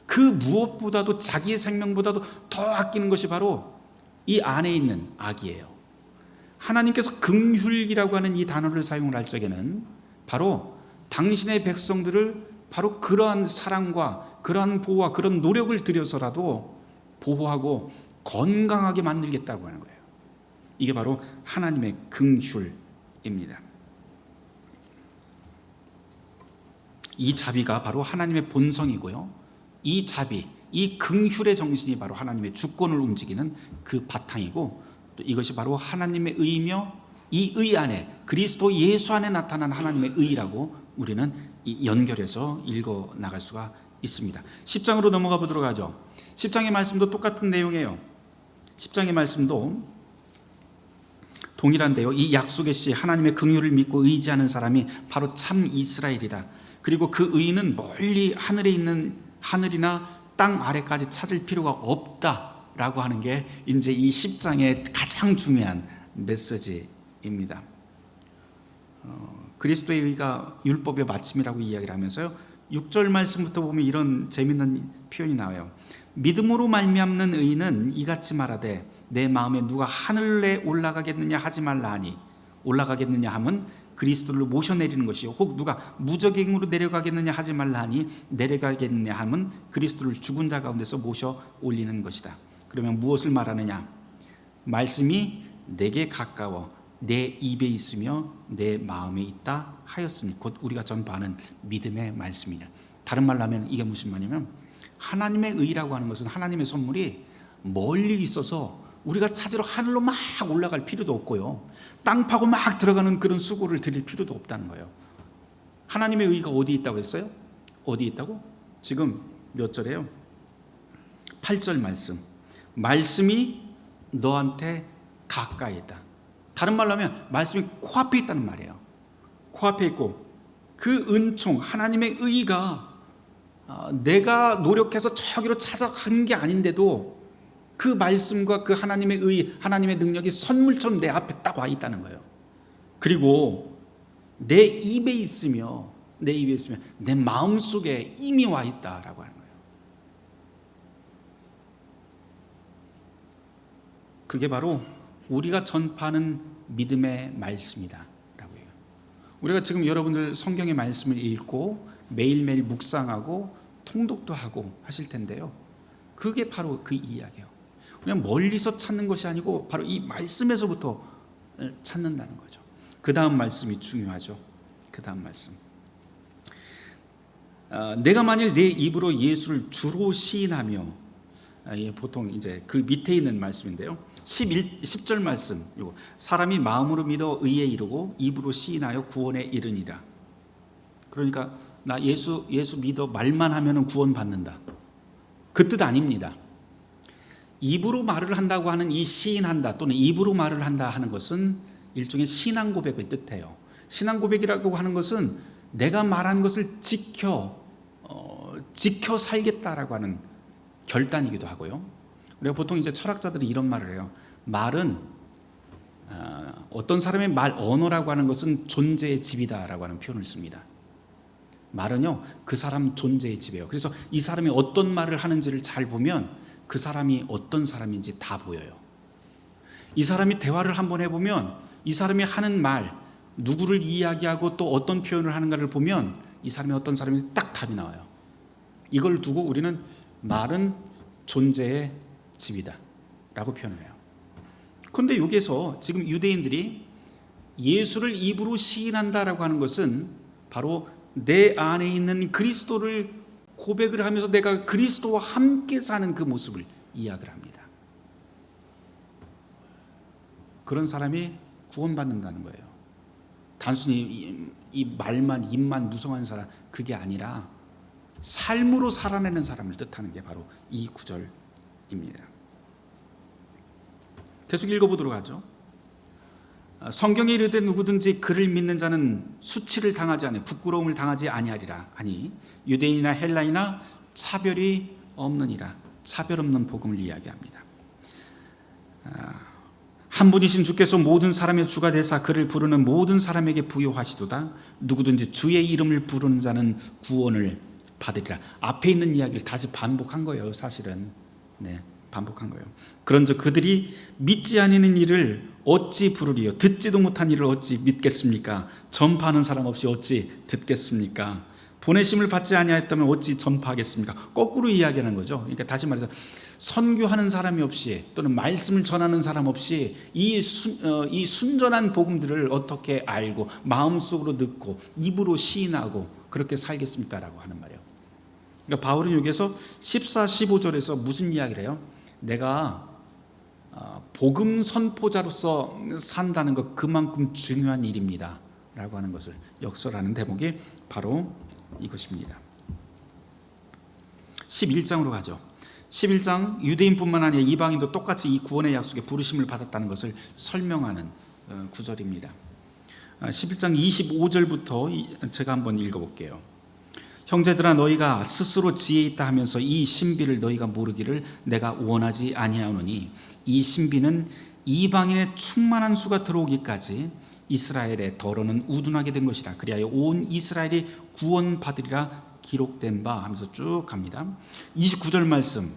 그 무엇보다도 자기의 생명보다도 더 아끼는 것이 바로 이 안에 있는 아기예요. 하나님께서 긍휼이라고 하는 이 단어를 사용을 할 적에는 바로 당신의 백성들을 바로 그러한 사랑과 그러한 보호와 그런 노력을 들여서라도 보호하고 건강하게 만들겠다고 하는 거예요. 이게 바로 하나님의 긍휼입니다. 이 자비가 바로 하나님의 본성이고요. 이 자비, 이 긍휼의 정신이 바로 하나님의 주권을 움직이는 그 바탕이고, 또 이것이 바로 하나님의 의며 이 의 안에 그리스도 예수 안에 나타난 하나님의 의라고 우리는 연결해서 읽어 나갈 수가 있습니다. 10장으로 넘어가 보도록 하죠. 10장의 말씀도 똑같은 내용이에요. 10장의 말씀도 동일한데요. 이 약속의 시 하나님의 긍휼을 믿고 의지하는 사람이 바로 참 이스라엘이다. 그리고 그 의는 멀리 하늘에 있는 하늘이나 땅 아래까지 찾을 필요가 없다라고 하는 게 이제 이 10장의 가장 중요한 메시지입니다. 그리스도의 의가 율법의 마침이라고 이야기를 하면서요. 6절 말씀부터 보면 이런 재밌는 표현이 나와요. 믿음으로 말미암는 의인은 이같이 말하되 내 마음에 누가 하늘에 올라가겠느냐 하지 말라 하니, 올라가겠느냐 함은 그리스도를 모셔내리는 것이요, 혹 누가 무저갱으로 내려가겠느냐 하지 말라 하니 내려가겠느냐 함은 그리스도를 죽은 자 가운데서 모셔 올리는 것이다. 그러면 무엇을 말하느냐? 말씀이 내게 가까워 내 입에 있으며 내 마음에 있다 하였으니, 곧 우리가 전파하는 믿음의 말씀이냐. 다른 말로 하면 이게 무슨 말이냐면, 하나님의 의라고 하는 것은 하나님의 선물이 멀리 있어서 우리가 찾으러 하늘로 막 올라갈 필요도 없고요, 땅 파고 막 들어가는 그런 수고를 드릴 필요도 없다는 거예요. 하나님의 의가 어디 있다고 했어요? 어디 있다고? 지금 몇 절이에요? 8절 말씀. 말씀이 너한테 가까이 있다. 다른 말로 하면 말씀이 코앞에 있다는 말이에요. 코앞에 있고, 그 은총 하나님의 의가 내가 노력해서 저기로 찾아간 게 아닌데도 그 말씀과 그 하나님의 의, 하나님의 능력이 선물처럼 내 앞에 딱 와 있다는 거예요. 그리고 내 입에 있으며 내 마음속에 이미 와 있다라고 하는 거예요. 그게 바로 우리가 전파하는 믿음의 말씀이다 라고 해요. 우리가 지금 여러분들 성경의 말씀을 읽고 매일매일 묵상하고 통독도 하고 하실 텐데요, 그게 바로 그 이야기예요. 그냥 멀리서 찾는 것이 아니고 바로 이 말씀에서부터 찾는다는 거죠. 그 다음 말씀이 중요하죠. 그 다음 말씀. 내가 만일 내 입으로 예수를 주로 시인하며, 보통 이제 그 밑에 있는 말씀인데요. 10절 말씀. 이거 사람이 마음으로 믿어 의에 이르고 입으로 시인하여 구원에 이르니라. 그러니까 나 예수 믿어 말만 하면은 구원 받는다, 그 뜻 아닙니다. 입으로 말을 한다고 하는 이 시인한다 또는 입으로 말을 한다 하는 것은 일종의 신앙 고백을 뜻해요. 신앙 고백이라고 하는 것은 내가 말한 것을 지켜 살겠다라고 하는 결단이기도 하고요. 우리가 보통 이제 철학자들이 이런 말을 해요. 말은 어떤 사람의 말 언어라고 하는 것은 존재의 집이다라고 하는 표현을 씁니다. 말은요, 그 사람 존재의 집이에요. 그래서 이 사람이 어떤 말을 하는지를 잘 보면 그 사람이 어떤 사람인지 다 보여요. 이 사람이 대화를 한번 해보면 이 사람이 하는 말, 누구를 이야기하고 또 어떤 표현을 하는가를 보면 이 사람이 어떤 사람인지 딱 답이 나와요. 이걸 두고 우리는 말은 존재의 집이다 라고 표현을 해요. 그런데 여기서 지금 유대인들이 예수를 입으로 시인한다라고 하는 것은 바로 내 안에 있는 그리스도를 고백을 하면서 내가 그리스도와 함께 사는 그 모습을 이야기를 합니다. 그런 사람이 구원받는다는 거예요. 단순히 이 말만 입만 무성한 사람, 그게 아니라 삶으로 살아내는 사람을 뜻하는 게 바로 이 구절입니다. 계속 읽어보도록 하죠. 성경에 이르되 누구든지 그를 믿는 자는 수치를 당하지 아니 부끄러움을 당하지 아니하리라 하니 유대인이나 헬라이나 차별이 없느니라. 차별 없는 복음을 이야기합니다. 한 분이신 주께서 모든 사람의 주가 되사 그를 부르는 모든 사람에게 부요하시도다. 누구든지 주의 이름을 부르는 자는 구원을 받으리라. 앞에 있는 이야기를 다시 반복한 거예요. 사실은 반복한 거예요. 그런즉 그들이 믿지 아니는 일을 어찌 부르리요? 듣지도 못한 일을 어찌 믿겠습니까? 전파하는 사람 없이 어찌 듣겠습니까? 보내심을 받지 아니하였다면 어찌 전파하겠습니까? 거꾸로 이야기하는 거죠. 그러니까 다시 말해서 선교하는 사람이 없이 또는 말씀을 전하는 사람 없이 이 순전한 복음들을 어떻게 알고 마음속으로 듣고 입으로 시인하고 그렇게 살겠습니까? 라고 하는 말이에요. 그러니까 바울은 여기서 14, 15절에서 무슨 이야기를 해요? 내가 복음 선포자로서 산다는 것 그만큼 중요한 일입니다 라고 하는 것을 역설하는 대목이 바로 이것입니다. 11장으로 가죠. 11장 유대인뿐만 아니라 이방인도 똑같이 이 구원의 약속에 부르심을 받았다는 것을 설명하는 구절입니다. 11장 25절부터 제가 한번 읽어볼게요. 형제들아 너희가 스스로 지혜 있다 하면서 이 신비를 너희가 모르기를 내가 원하지 아니하노니 이 신비는 이방인의 충만한 수가 들어오기까지 이스라엘의 더러는 우둔하게 된 것이라. 그리하여 온 이스라엘이 구원받으리라 기록된 바 하면서 쭉 갑니다. 29절 말씀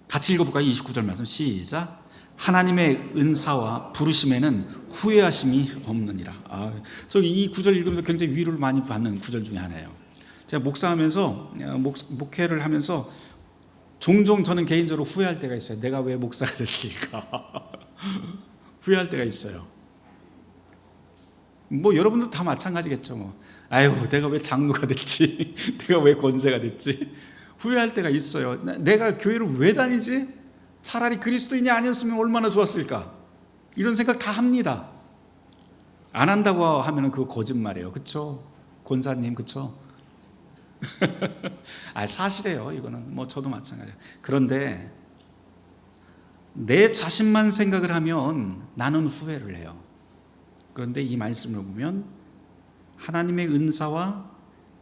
같이 읽어볼까요? 29절 말씀 시작. 하나님의 은사와 부르심에는 후회하심이 없느니라. 저기 이 구절 읽으면서 굉장히 위로를 많이 받는 구절 중에 하나예요. 제가 목사하면서 목회를 하면서 종종 저는 개인적으로 후회할 때가 있어요. 내가 왜 목사가 됐을까? 후회할 때가 있어요. 뭐 여러분도 다 마찬가지겠죠. 아유, 내가 왜 장로가 됐지? 내가 왜 권세가 됐지? 후회할 때가 있어요. 내가 교회를 왜 다니지? 차라리 그리스도인이 아니었으면 얼마나 좋았을까? 이런 생각 다 합니다. 안 한다고 하면 그거 거짓말이에요. 그렇죠? 권사님, 그렇죠? 사실이에요. 이거는 뭐 저도 마찬가지예요. 그런데 내 자신만 생각을 하면 나는 후회를 해요. 그런데 이 말씀을 보면 하나님의 은사와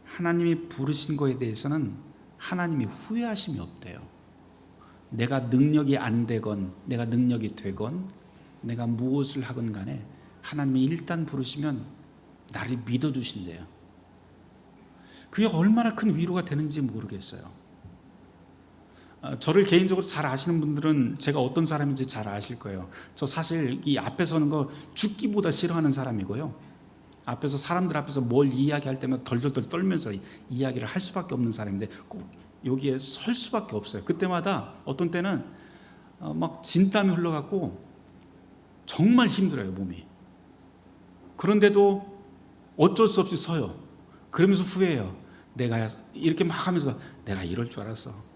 하나님이 부르신 거에 대해서는 하나님이 후회하심이 없대요. 내가 능력이 안 되건 내가 능력이 되건 내가 무엇을 하건 간에 하나님이 일단 부르시면 나를 믿어주신대요. 그게 얼마나 큰 위로가 되는지 모르겠어요. 저를 개인적으로 잘 아시는 분들은 제가 어떤 사람인지 잘 아실 거예요. 저 사실 이 앞에 서는 거 죽기보다 싫어하는 사람이고요. 앞에서 사람들 앞에서 뭘 이야기할 때마다 덜덜덜 떨면서 이야기를 할 수밖에 없는 사람인데 꼭 여기에 설 수밖에 없어요. 그때마다 어떤 때는 막 진땀이 흘러갖고 정말 힘들어요, 몸이. 그런데도 어쩔 수 없이 서요. 그러면서 후회해요. 내가 이렇게 막 하면서 내가 이럴 줄 알았어.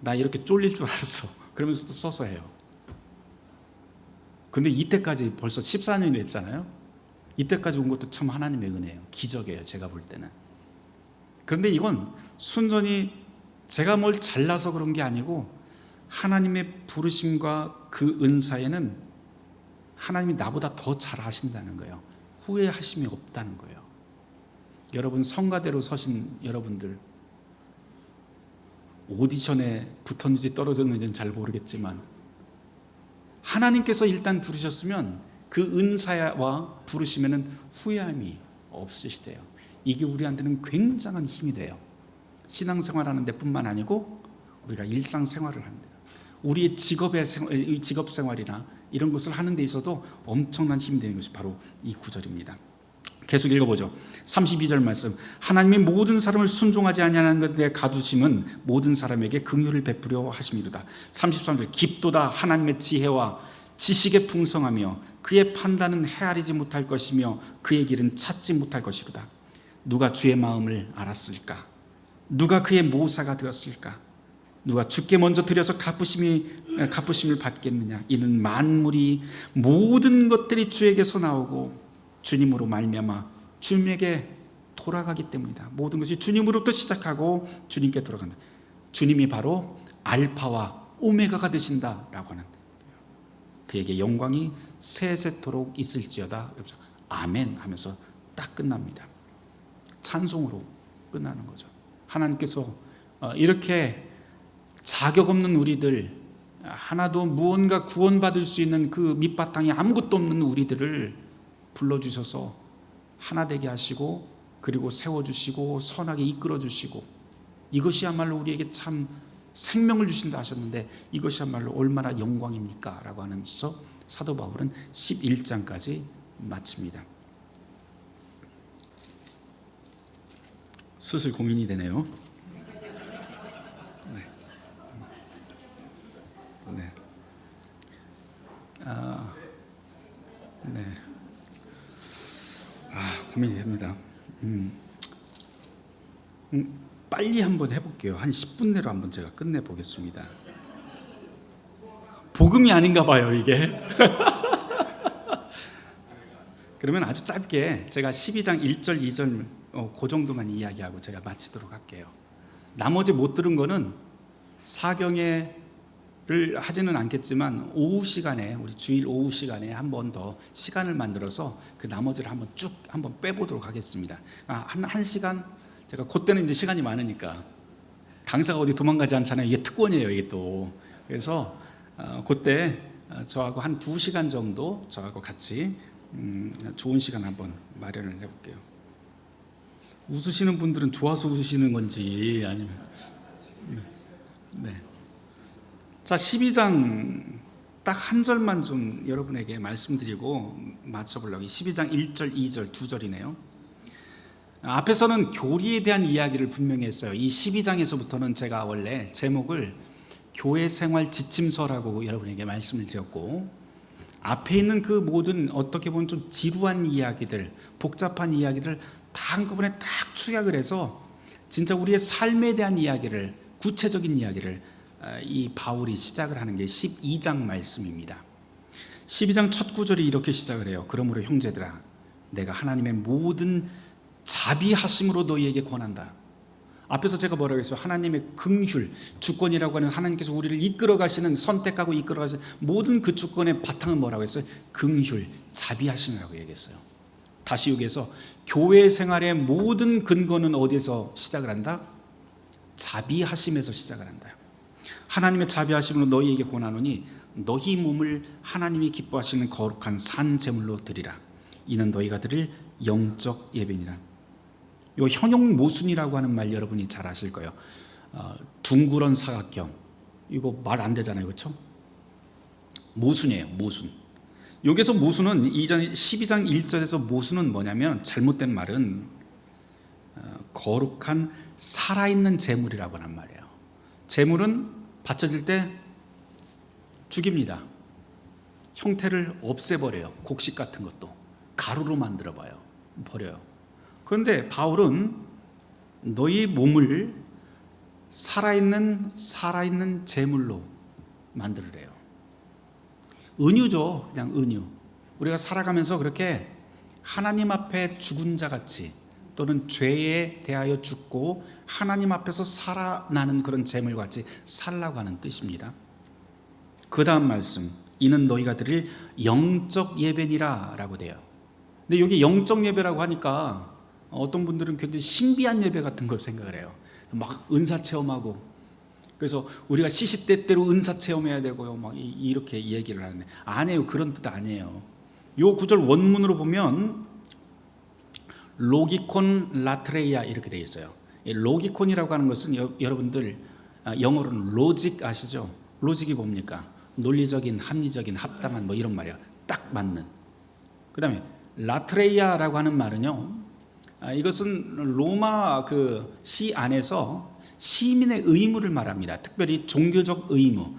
나 이렇게 쫄릴 줄 알았어. 그러면서 또 서서 해요. 근데 이때까지 벌써 14년이 됐잖아요. 이때까지 온 것도 참 하나님의 은혜예요. 기적이에요, 제가 볼 때는. 그런데 이건 순전히 제가 뭘 잘나서 그런 게 아니고 하나님의 부르심과 그 은사에는 하나님이 나보다 더 잘 아신다는 거예요. 후회하심이 없다는 거예요. 여러분 성가대로 서신 여러분들 오디션에 붙었는지 떨어졌는지는 잘 모르겠지만 하나님께서 일단 부르셨으면 그 은사와 부르심에는 후회함이 없으시대요. 이게 우리한테는 굉장한 힘이 돼요. 신앙생활하는 데뿐만 아니고 우리가 일상생활을 합니다. 우리의 직업생활이나 이런 것을 하는 데 있어도 엄청난 힘이 되는 것이 바로 이 구절입니다. 계속 읽어보죠. 32절 말씀. 하나님이 모든 사람을 순종하지 아니하는 것에 가두심은 모든 사람에게 긍휼을 베푸려 하심이로다. 33절. 깊도다 하나님의 지혜와 지식의 풍성하며 그의 판단은 헤아리지 못할 것이며 그의 길은 찾지 못할 것이로다. 누가 주의 마음을 알았을까? 누가 그의 모사가 되었을까? 누가 주께 먼저 드려서 갚으심을 받겠느냐? 이는 만물이 모든 것들이 주에게서 나오고 주님으로 말미암아 주님에게 돌아가기 때문이다. 모든 것이 주님으로부터 시작하고 주님께 돌아간다. 주님이 바로 알파와 오메가가 되신다라고 하는, 그에게 영광이 세세토록 있을지어다. 아멘 하면서 딱 끝납니다. 찬송으로 끝나는 거죠. 하나님께서 이렇게 자격 없는 우리들, 하나도 무언가 구원받을 수 있는 그 밑바탕이 아무것도 없는 우리들을 불러주셔서 하나 되게 하시고, 그리고 세워주시고 선하게 이끌어주시고, 이것이야말로 우리에게 참 생명을 주신다 하셨는데 이것이야말로 얼마나 영광입니까? 라고 하면서 사도 바울은 11장까지 마칩니다. 슬슬 고민이 되네요. 네. 네. 네. 고민이 됩니다. 빨리 한번 해볼게요. 한 10분 내로 한번 제가 끝내보겠습니다. 복음이 아닌가 봐요, 이게. 그러면 아주 짧게 제가 12장 1절 2절 그 정도만 이야기하고 제가 마치도록 할게요. 나머지 못 들은 거는 사경회를 하지는 않겠지만 오후 시간에, 우리 주일 오후 시간에 한 번 더 시간을 만들어서 그 나머지를 한번 쭉 한번 빼보도록 하겠습니다. 한 시간, 제가 그때는 이제 시간이 많으니까 강사가 어디 도망가지 않잖아요. 이게 특권이에요, 이게 또. 그래서 그때 저하고 한 2시간 정도 저하고 같이 좋은 시간 한번 마련을 해볼게요. 웃으시는 분들은 좋아서 웃으시는 건지 아니면 네. 자, 12장 딱 한 절만 좀 여러분에게 말씀드리고 맞춰보려고. 12장 1절 2절 두 절이네요. 앞에서는 교리에 대한 이야기를 분명히 했어요. 이 12장에서부터는 제가 원래 제목을 교회 생활 지침서라고 여러분에게 말씀을 드렸고, 앞에 있는 그 모든 어떻게 보면 좀 지루한 이야기들, 복잡한 이야기들 다 한꺼번에 딱 축약을 해서 진짜 우리의 삶에 대한 이야기를, 구체적인 이야기를 이 바울이 시작을 하는 게 12장 말씀입니다. 12장 첫 구절이 이렇게 시작을 해요. 그러므로 형제들아, 내가 하나님의 모든 자비하심으로 너희에게 권한다. 앞에서 제가 뭐라고 했어요? 하나님의 긍휼, 주권이라고 하는, 하나님께서 우리를 이끌어 가시는, 선택하고 이끌어 가시는 모든 그 주권의 바탕은 뭐라고 했어요? 긍휼, 자비하심이라고 얘기했어요. 다시 여기에서 교회 생활의 모든 근거는 어디에서 시작을 한다? 자비하심에서 시작을 한다. 하나님의 자비하심으로 너희에게 권하노니 너희 몸을 하나님이 기뻐하시는 거룩한 산 제물로 드리라. 이는 너희가 드릴 영적 예배니라. 요 현용 모순이라고 하는 말 여러분이 잘 아실 거예요. 둥그런 사각형, 이거 말 안 되잖아요, 그렇죠? 모순이에요, 모순. 여기서 모순은 이전 12장 1절에서 모순은 뭐냐면, 잘못된 말은 거룩한 살아있는 제물이라고 하는 말이에요. 제물은 바쳐질 때 죽입니다. 형태를 없애버려요. 곡식 같은 것도 가루로 만들어봐요, 버려요. 그런데 바울은 너희 몸을 살아있는 제물로 만들으래요. 은유죠, 그냥 은유. 우리가 살아가면서 그렇게 하나님 앞에 죽은 자 같이, 또는 죄에 대하여 죽고 하나님 앞에서 살아나는 그런 제물 같이 살라고 하는 뜻입니다. 그 다음 말씀, 이는 너희가 드릴 영적 예배니라 라고 돼요. 근데 여기 영적 예배라고 하니까 어떤 분들은 굉장히 신비한 예배 같은 걸 생각을 해요. 막 은사 체험하고, 그래서 우리가 시시때때로 은사 체험해야 되고요, 막 이렇게 얘기를 하는데 아니에요. 그런 뜻 아니에요. 요 구절 원문으로 보면 로기콘 라트레이아 이렇게 되어 있어요. 로기콘이라고 하는 것은 여러분들 영어로는 로직 아시죠? 로직이 뭡니까? 논리적인, 합리적인, 합당한 뭐 이런 말이야. 딱 맞는. 그 다음에 라트레이아라고 하는 말은요, 이것은 로마 그 시 안에서 시민의 의무를 말합니다. 특별히 종교적 의무.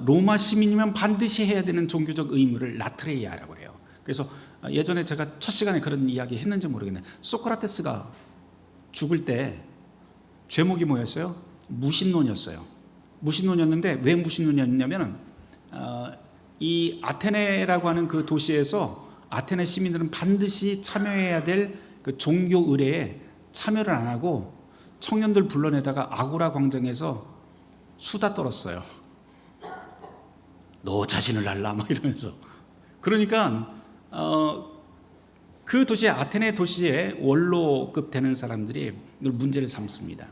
로마 시민이면 반드시 해야 되는 종교적 의무를 라트레이아라고 해요. 그래서 예전에 제가 첫 시간에 그런 이야기 했는지 모르겠는데, 소크라테스가 죽을 때 죄목이 뭐였어요? 무신론이었어요. 무신론이었는데 왜 무신론이었냐면 이 아테네라고 하는 그 도시에서 아테네 시민들은 반드시 참여해야 될 그 종교 의례에 참여를 안 하고 청년들 불러내다가 아고라 광장에서 수다 떨었어요. 너 자신을 알라 막 이러면서. 그러니까 그 도시에 아테네 도시에 원로급 되는 사람들이 늘 문제를 삼습니다.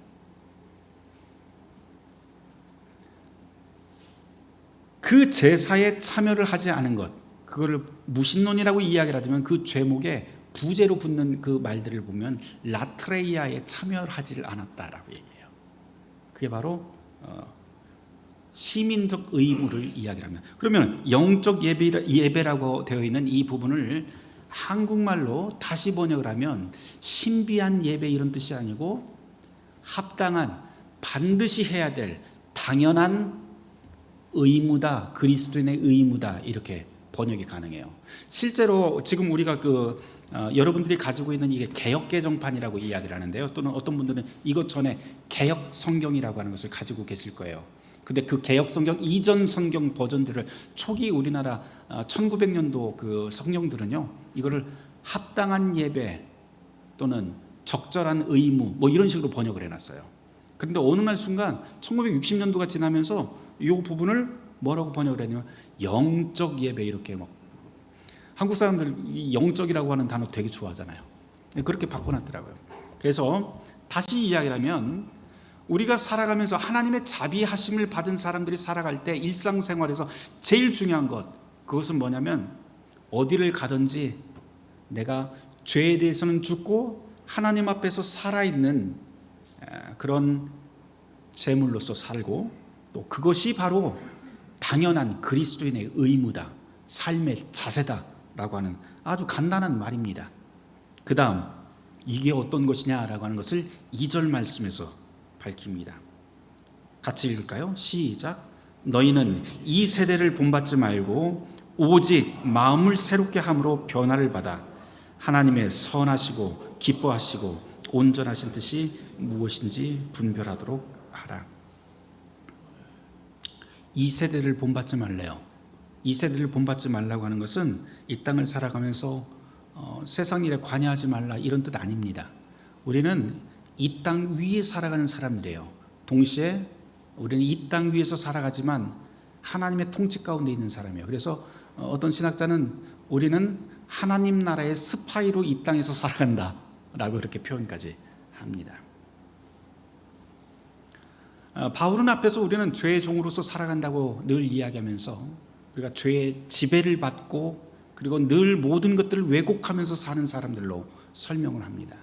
그 제사에 참여를 하지 않은 것, 그거를 무신론이라고 이야기를 하지만 그 죄목에 부제로 붙는 그 말들을 보면 라트레이아에 참여를 하지를 않았다라고 얘기해요. 그게 바로 시민적 의무를 이야기합니다. 그러면 영적 예배라고 되어 있는 이 부분을 한국말로 다시 번역을 하면 신비한 예배 이런 뜻이 아니고 합당한, 반드시 해야 될 당연한 의무다, 그리스도인의 의무다, 이렇게 번역이 가능해요. 실제로 지금 우리가 여러분들이 가지고 있는 이게 개역 개정판이라고 이야기를 하는데요. 또는 어떤 분들은 이것 전에 개역 성경이라고 하는 것을 가지고 계실 거예요. 근데 그 개역 성경 이전 성경 버전들을 초기 우리나라 1900년도 그 성경들은요, 이거를 합당한 예배 또는 적절한 의무 뭐 이런 식으로 번역을 해놨어요. 그런데 어느 날 순간 1960년도가 지나면서 이 부분을 뭐라고 번역을 했냐면 영적 예배, 이렇게 막 한국 사람들 영적이라고 하는 단어 되게 좋아하잖아요. 그렇게 바꿔놨더라고요. 그래서 다시 이야기를 하면 우리가 살아가면서 하나님의 자비하심을 받은 사람들이 살아갈 때 일상생활에서 제일 중요한 것, 그것은 뭐냐면 어디를 가든지 내가 죄에 대해서는 죽고 하나님 앞에서 살아있는 그런 제물로서 살고, 또 그것이 바로 당연한 그리스도인의 의무다, 삶의 자세다라고 하는 아주 간단한 말입니다. 그 다음 이게 어떤 것이냐라고 하는 것을 2절 말씀에서 밝힙니다. 같이 읽을까요? 시작. 너희는 이 세대를 본받지 말고 오직 마음을 새롭게 함으로 변화를 받아 하나님의 선하시고 기뻐하시고 온전하신 뜻이 무엇인지 분별하도록 하라. 이 세대를 본받지 말래요. 이 세대를 본받지 말라고 하는 것은 이 땅을 살아가면서 세상 일에 관여하지 말라 이런 뜻 아닙니다. 우리는 이 땅 위에 살아가는 사람들이에요. 동시에 우리는 이 땅 위에서 살아가지만 하나님의 통치 가운데 있는 사람이에요. 그래서 어떤 신학자는 우리는 하나님 나라의 스파이로 이 땅에서 살아간다 라고 그렇게 표현까지 합니다. 바울은 앞에서 우리는 죄의 종으로서 살아간다고 늘 이야기하면서 우리가 죄의 지배를 받고 그리고 늘 모든 것들을 왜곡하면서 사는 사람들로 설명을 합니다.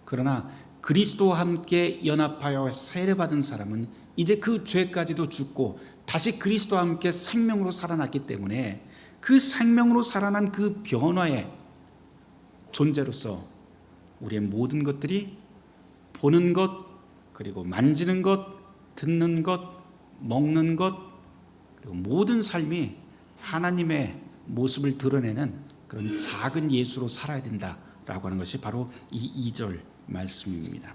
그러나 그리스도와 함께 연합하여 세례받은 사람은 이제 그 죄까지도 죽고 다시 그리스도와 함께 생명으로 살아났기 때문에 그 생명으로 살아난 그 변화의 존재로서 우리의 모든 것들이 보는 것, 그리고 만지는 것, 듣는 것, 먹는 것, 그리고 모든 삶이 하나님의 모습을 드러내는 그런 작은 예수로 살아야 된다라고 하는 것이 바로 이 2절 말씀입니다.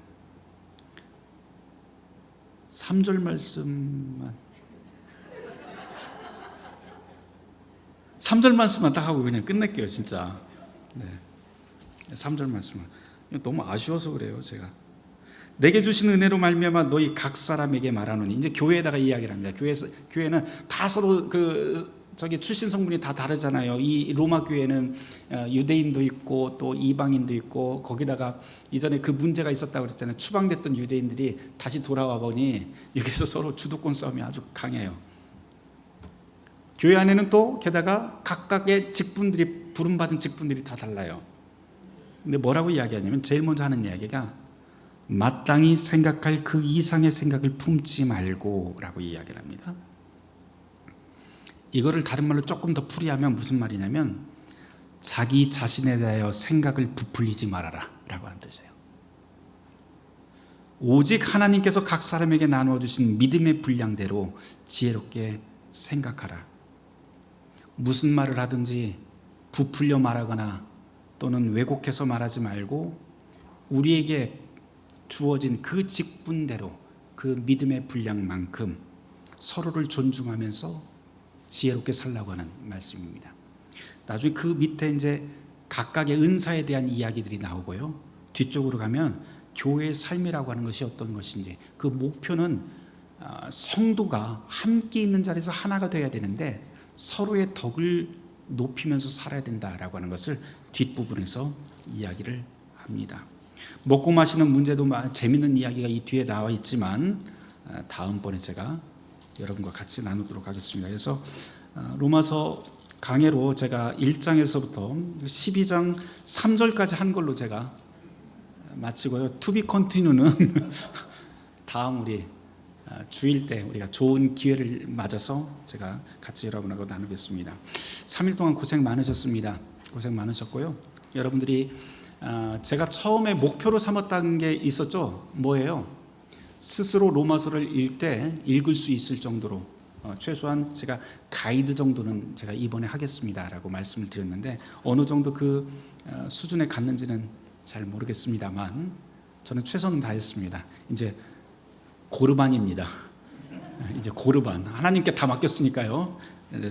3절 말씀만 3절 말씀만 딱 하고 그냥 끝낼게요, 진짜. 네. 3절 말씀은 너무 아쉬워서 그래요, 제가. 내게 주신 은혜로 말미암아 너희 각 사람에게 말하노니, 이제 교회에다가 이야기를 합니다. 교회는 다 서로 출신 성분이 다 다르잖아요. 이 로마 교회는 유대인도 있고 또 이방인도 있고, 거기다가 이전에 그 문제가 있었다고 그랬잖아요. 추방됐던 유대인들이 다시 돌아와 보니 여기서 서로 주도권 싸움이 아주 강해요. 교회 안에는 또 게다가 각각의 직분들이, 부름받은 직분들이 다 달라요. 근데 뭐라고 이야기하냐면 제일 먼저 하는 이야기가 마땅히 생각할 그 이상의 생각을 품지 말고 라고 이야기를 합니다. 이거를 다른 말로 조금 더 풀이하면 무슨 말이냐면 자기 자신에 대하여 생각을 부풀리지 말아라 라고 하는 뜻이에요. 오직 하나님께서 각 사람에게 나누어 주신 믿음의 분량대로 지혜롭게 생각하라. 무슨 말을 하든지 부풀려 말하거나 또는 왜곡해서 말하지 말고 우리에게 주어진 그 직분대로 그 믿음의 분량만큼 서로를 존중하면서 지혜롭게 살라고 하는 말씀입니다. 나중에 그 밑에 이제 각각의 은사에 대한 이야기들이 나오고요. 뒤쪽으로 가면 교회의 삶이라고 하는 것이 어떤 것인지, 그 목표는 성도가 함께 있는 자리에서 하나가 되어야 되는데 서로의 덕을 높이면서 살아야 된다라고 하는 것을 뒷부분에서 이야기를 합니다. 먹고 마시는 문제도 재미있는 이야기가 이 뒤에 나와 있지만 다음번에 제가 여러분과 같이 나누도록 하겠습니다. 그래서 로마서 강해로 제가 1장에서부터 12장 3절까지 한 걸로 제가 마치고요. To be continue는 다음 우리 주일 때 우리가 좋은 기회를 맞아서 제가 같이 여러분하고 나누겠습니다. 3일 동안 고생 많으셨습니다. 고생 많으셨고요. 여러분들이 제가 처음에 목표로 삼았다는 게 있었죠. 뭐예요? 스스로 로마서를 읽을 수 있을 정도로 최소한 제가 가이드 정도는 제가 이번에 하겠습니다라고 말씀을 드렸는데 어느 정도 그 수준에 갔는지는 잘 모르겠습니다만 저는 최선을 다했습니다. 이제 고르반입니다. 이제 고르반 하나님께 다 맡겼으니까요.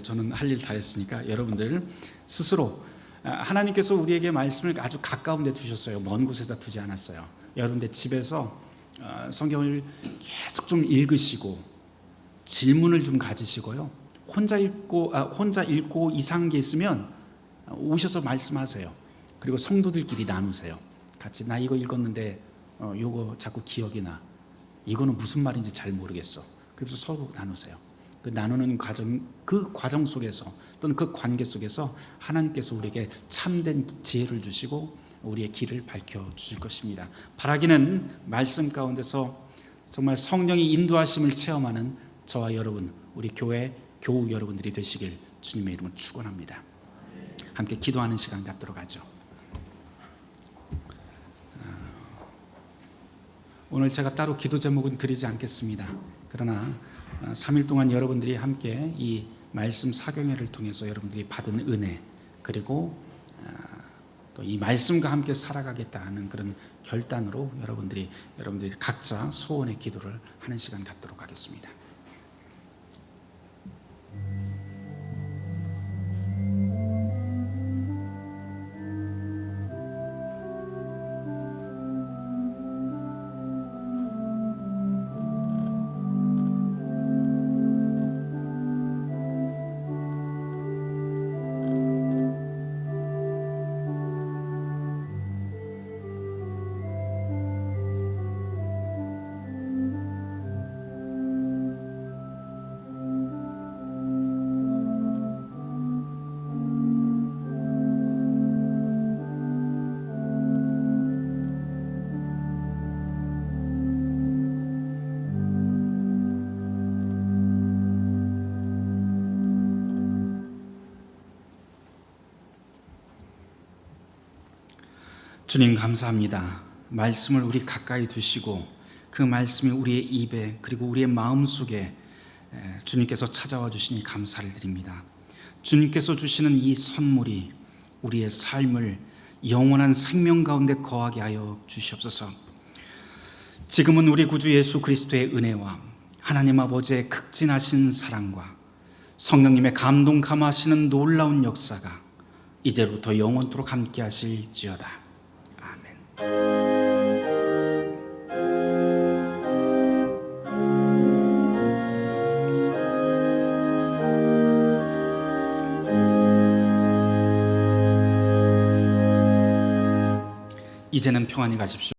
저는 할 일 다 했으니까 여러분들 스스로 하나님께서 우리에게 말씀을 아주 가까운 데 두셨어요. 먼 곳에다 두지 않았어요. 여러분들 집에서 성경을 계속 좀 읽으시고 질문을 좀 가지시고요. 혼자 읽고 이상한 게 있으면 오셔서 말씀하세요. 그리고 성도들끼리 나누세요. 같이 나 이거 읽었는데 요거 자꾸 기억이 나. 이거는 무슨 말인지 잘 모르겠어. 그래서 서로 나누세요. 그 나누는 그 과정 속에서 또는 그 관계 속에서 하나님께서 우리에게 참된 지혜를 주시고 우리의 길을 밝혀주실 것입니다. 바라기는 말씀 가운데서 정말 성령의 인도하심을 체험하는 저와 여러분, 우리 교회 교우 여러분들이 되시길 주님의 이름으로 축원합니다. 함께 기도하는 시간 갖도록 하죠. 오늘 제가 따로 기도 제목은 드리지 않겠습니다. 그러나 3일 동안 여러분들이 함께 이 말씀 사경회를 통해서 여러분들이 받은 은혜, 그리고 또 이 말씀과 함께 살아가겠다 하는 그런 결단으로 여러분들이 각자 소원의 기도를 하는 시간 갖도록 하겠습니다. 주님 감사합니다. 말씀을 우리 가까이 두시고 그 말씀이 우리의 입에 그리고 우리의 마음속에 주님께서 찾아와 주시니 감사를 드립니다. 주님께서 주시는 이 선물이 우리의 삶을 영원한 생명 가운데 거하게 하여 주시옵소서. 지금은 우리 구주 예수 그리스도의 은혜와 하나님 아버지의 극진하신 사랑과 성령님의 감동 감화하시는 놀라운 역사가 이제부터 영원토록 함께 하실지어다. 이제는 평안히 가십시오.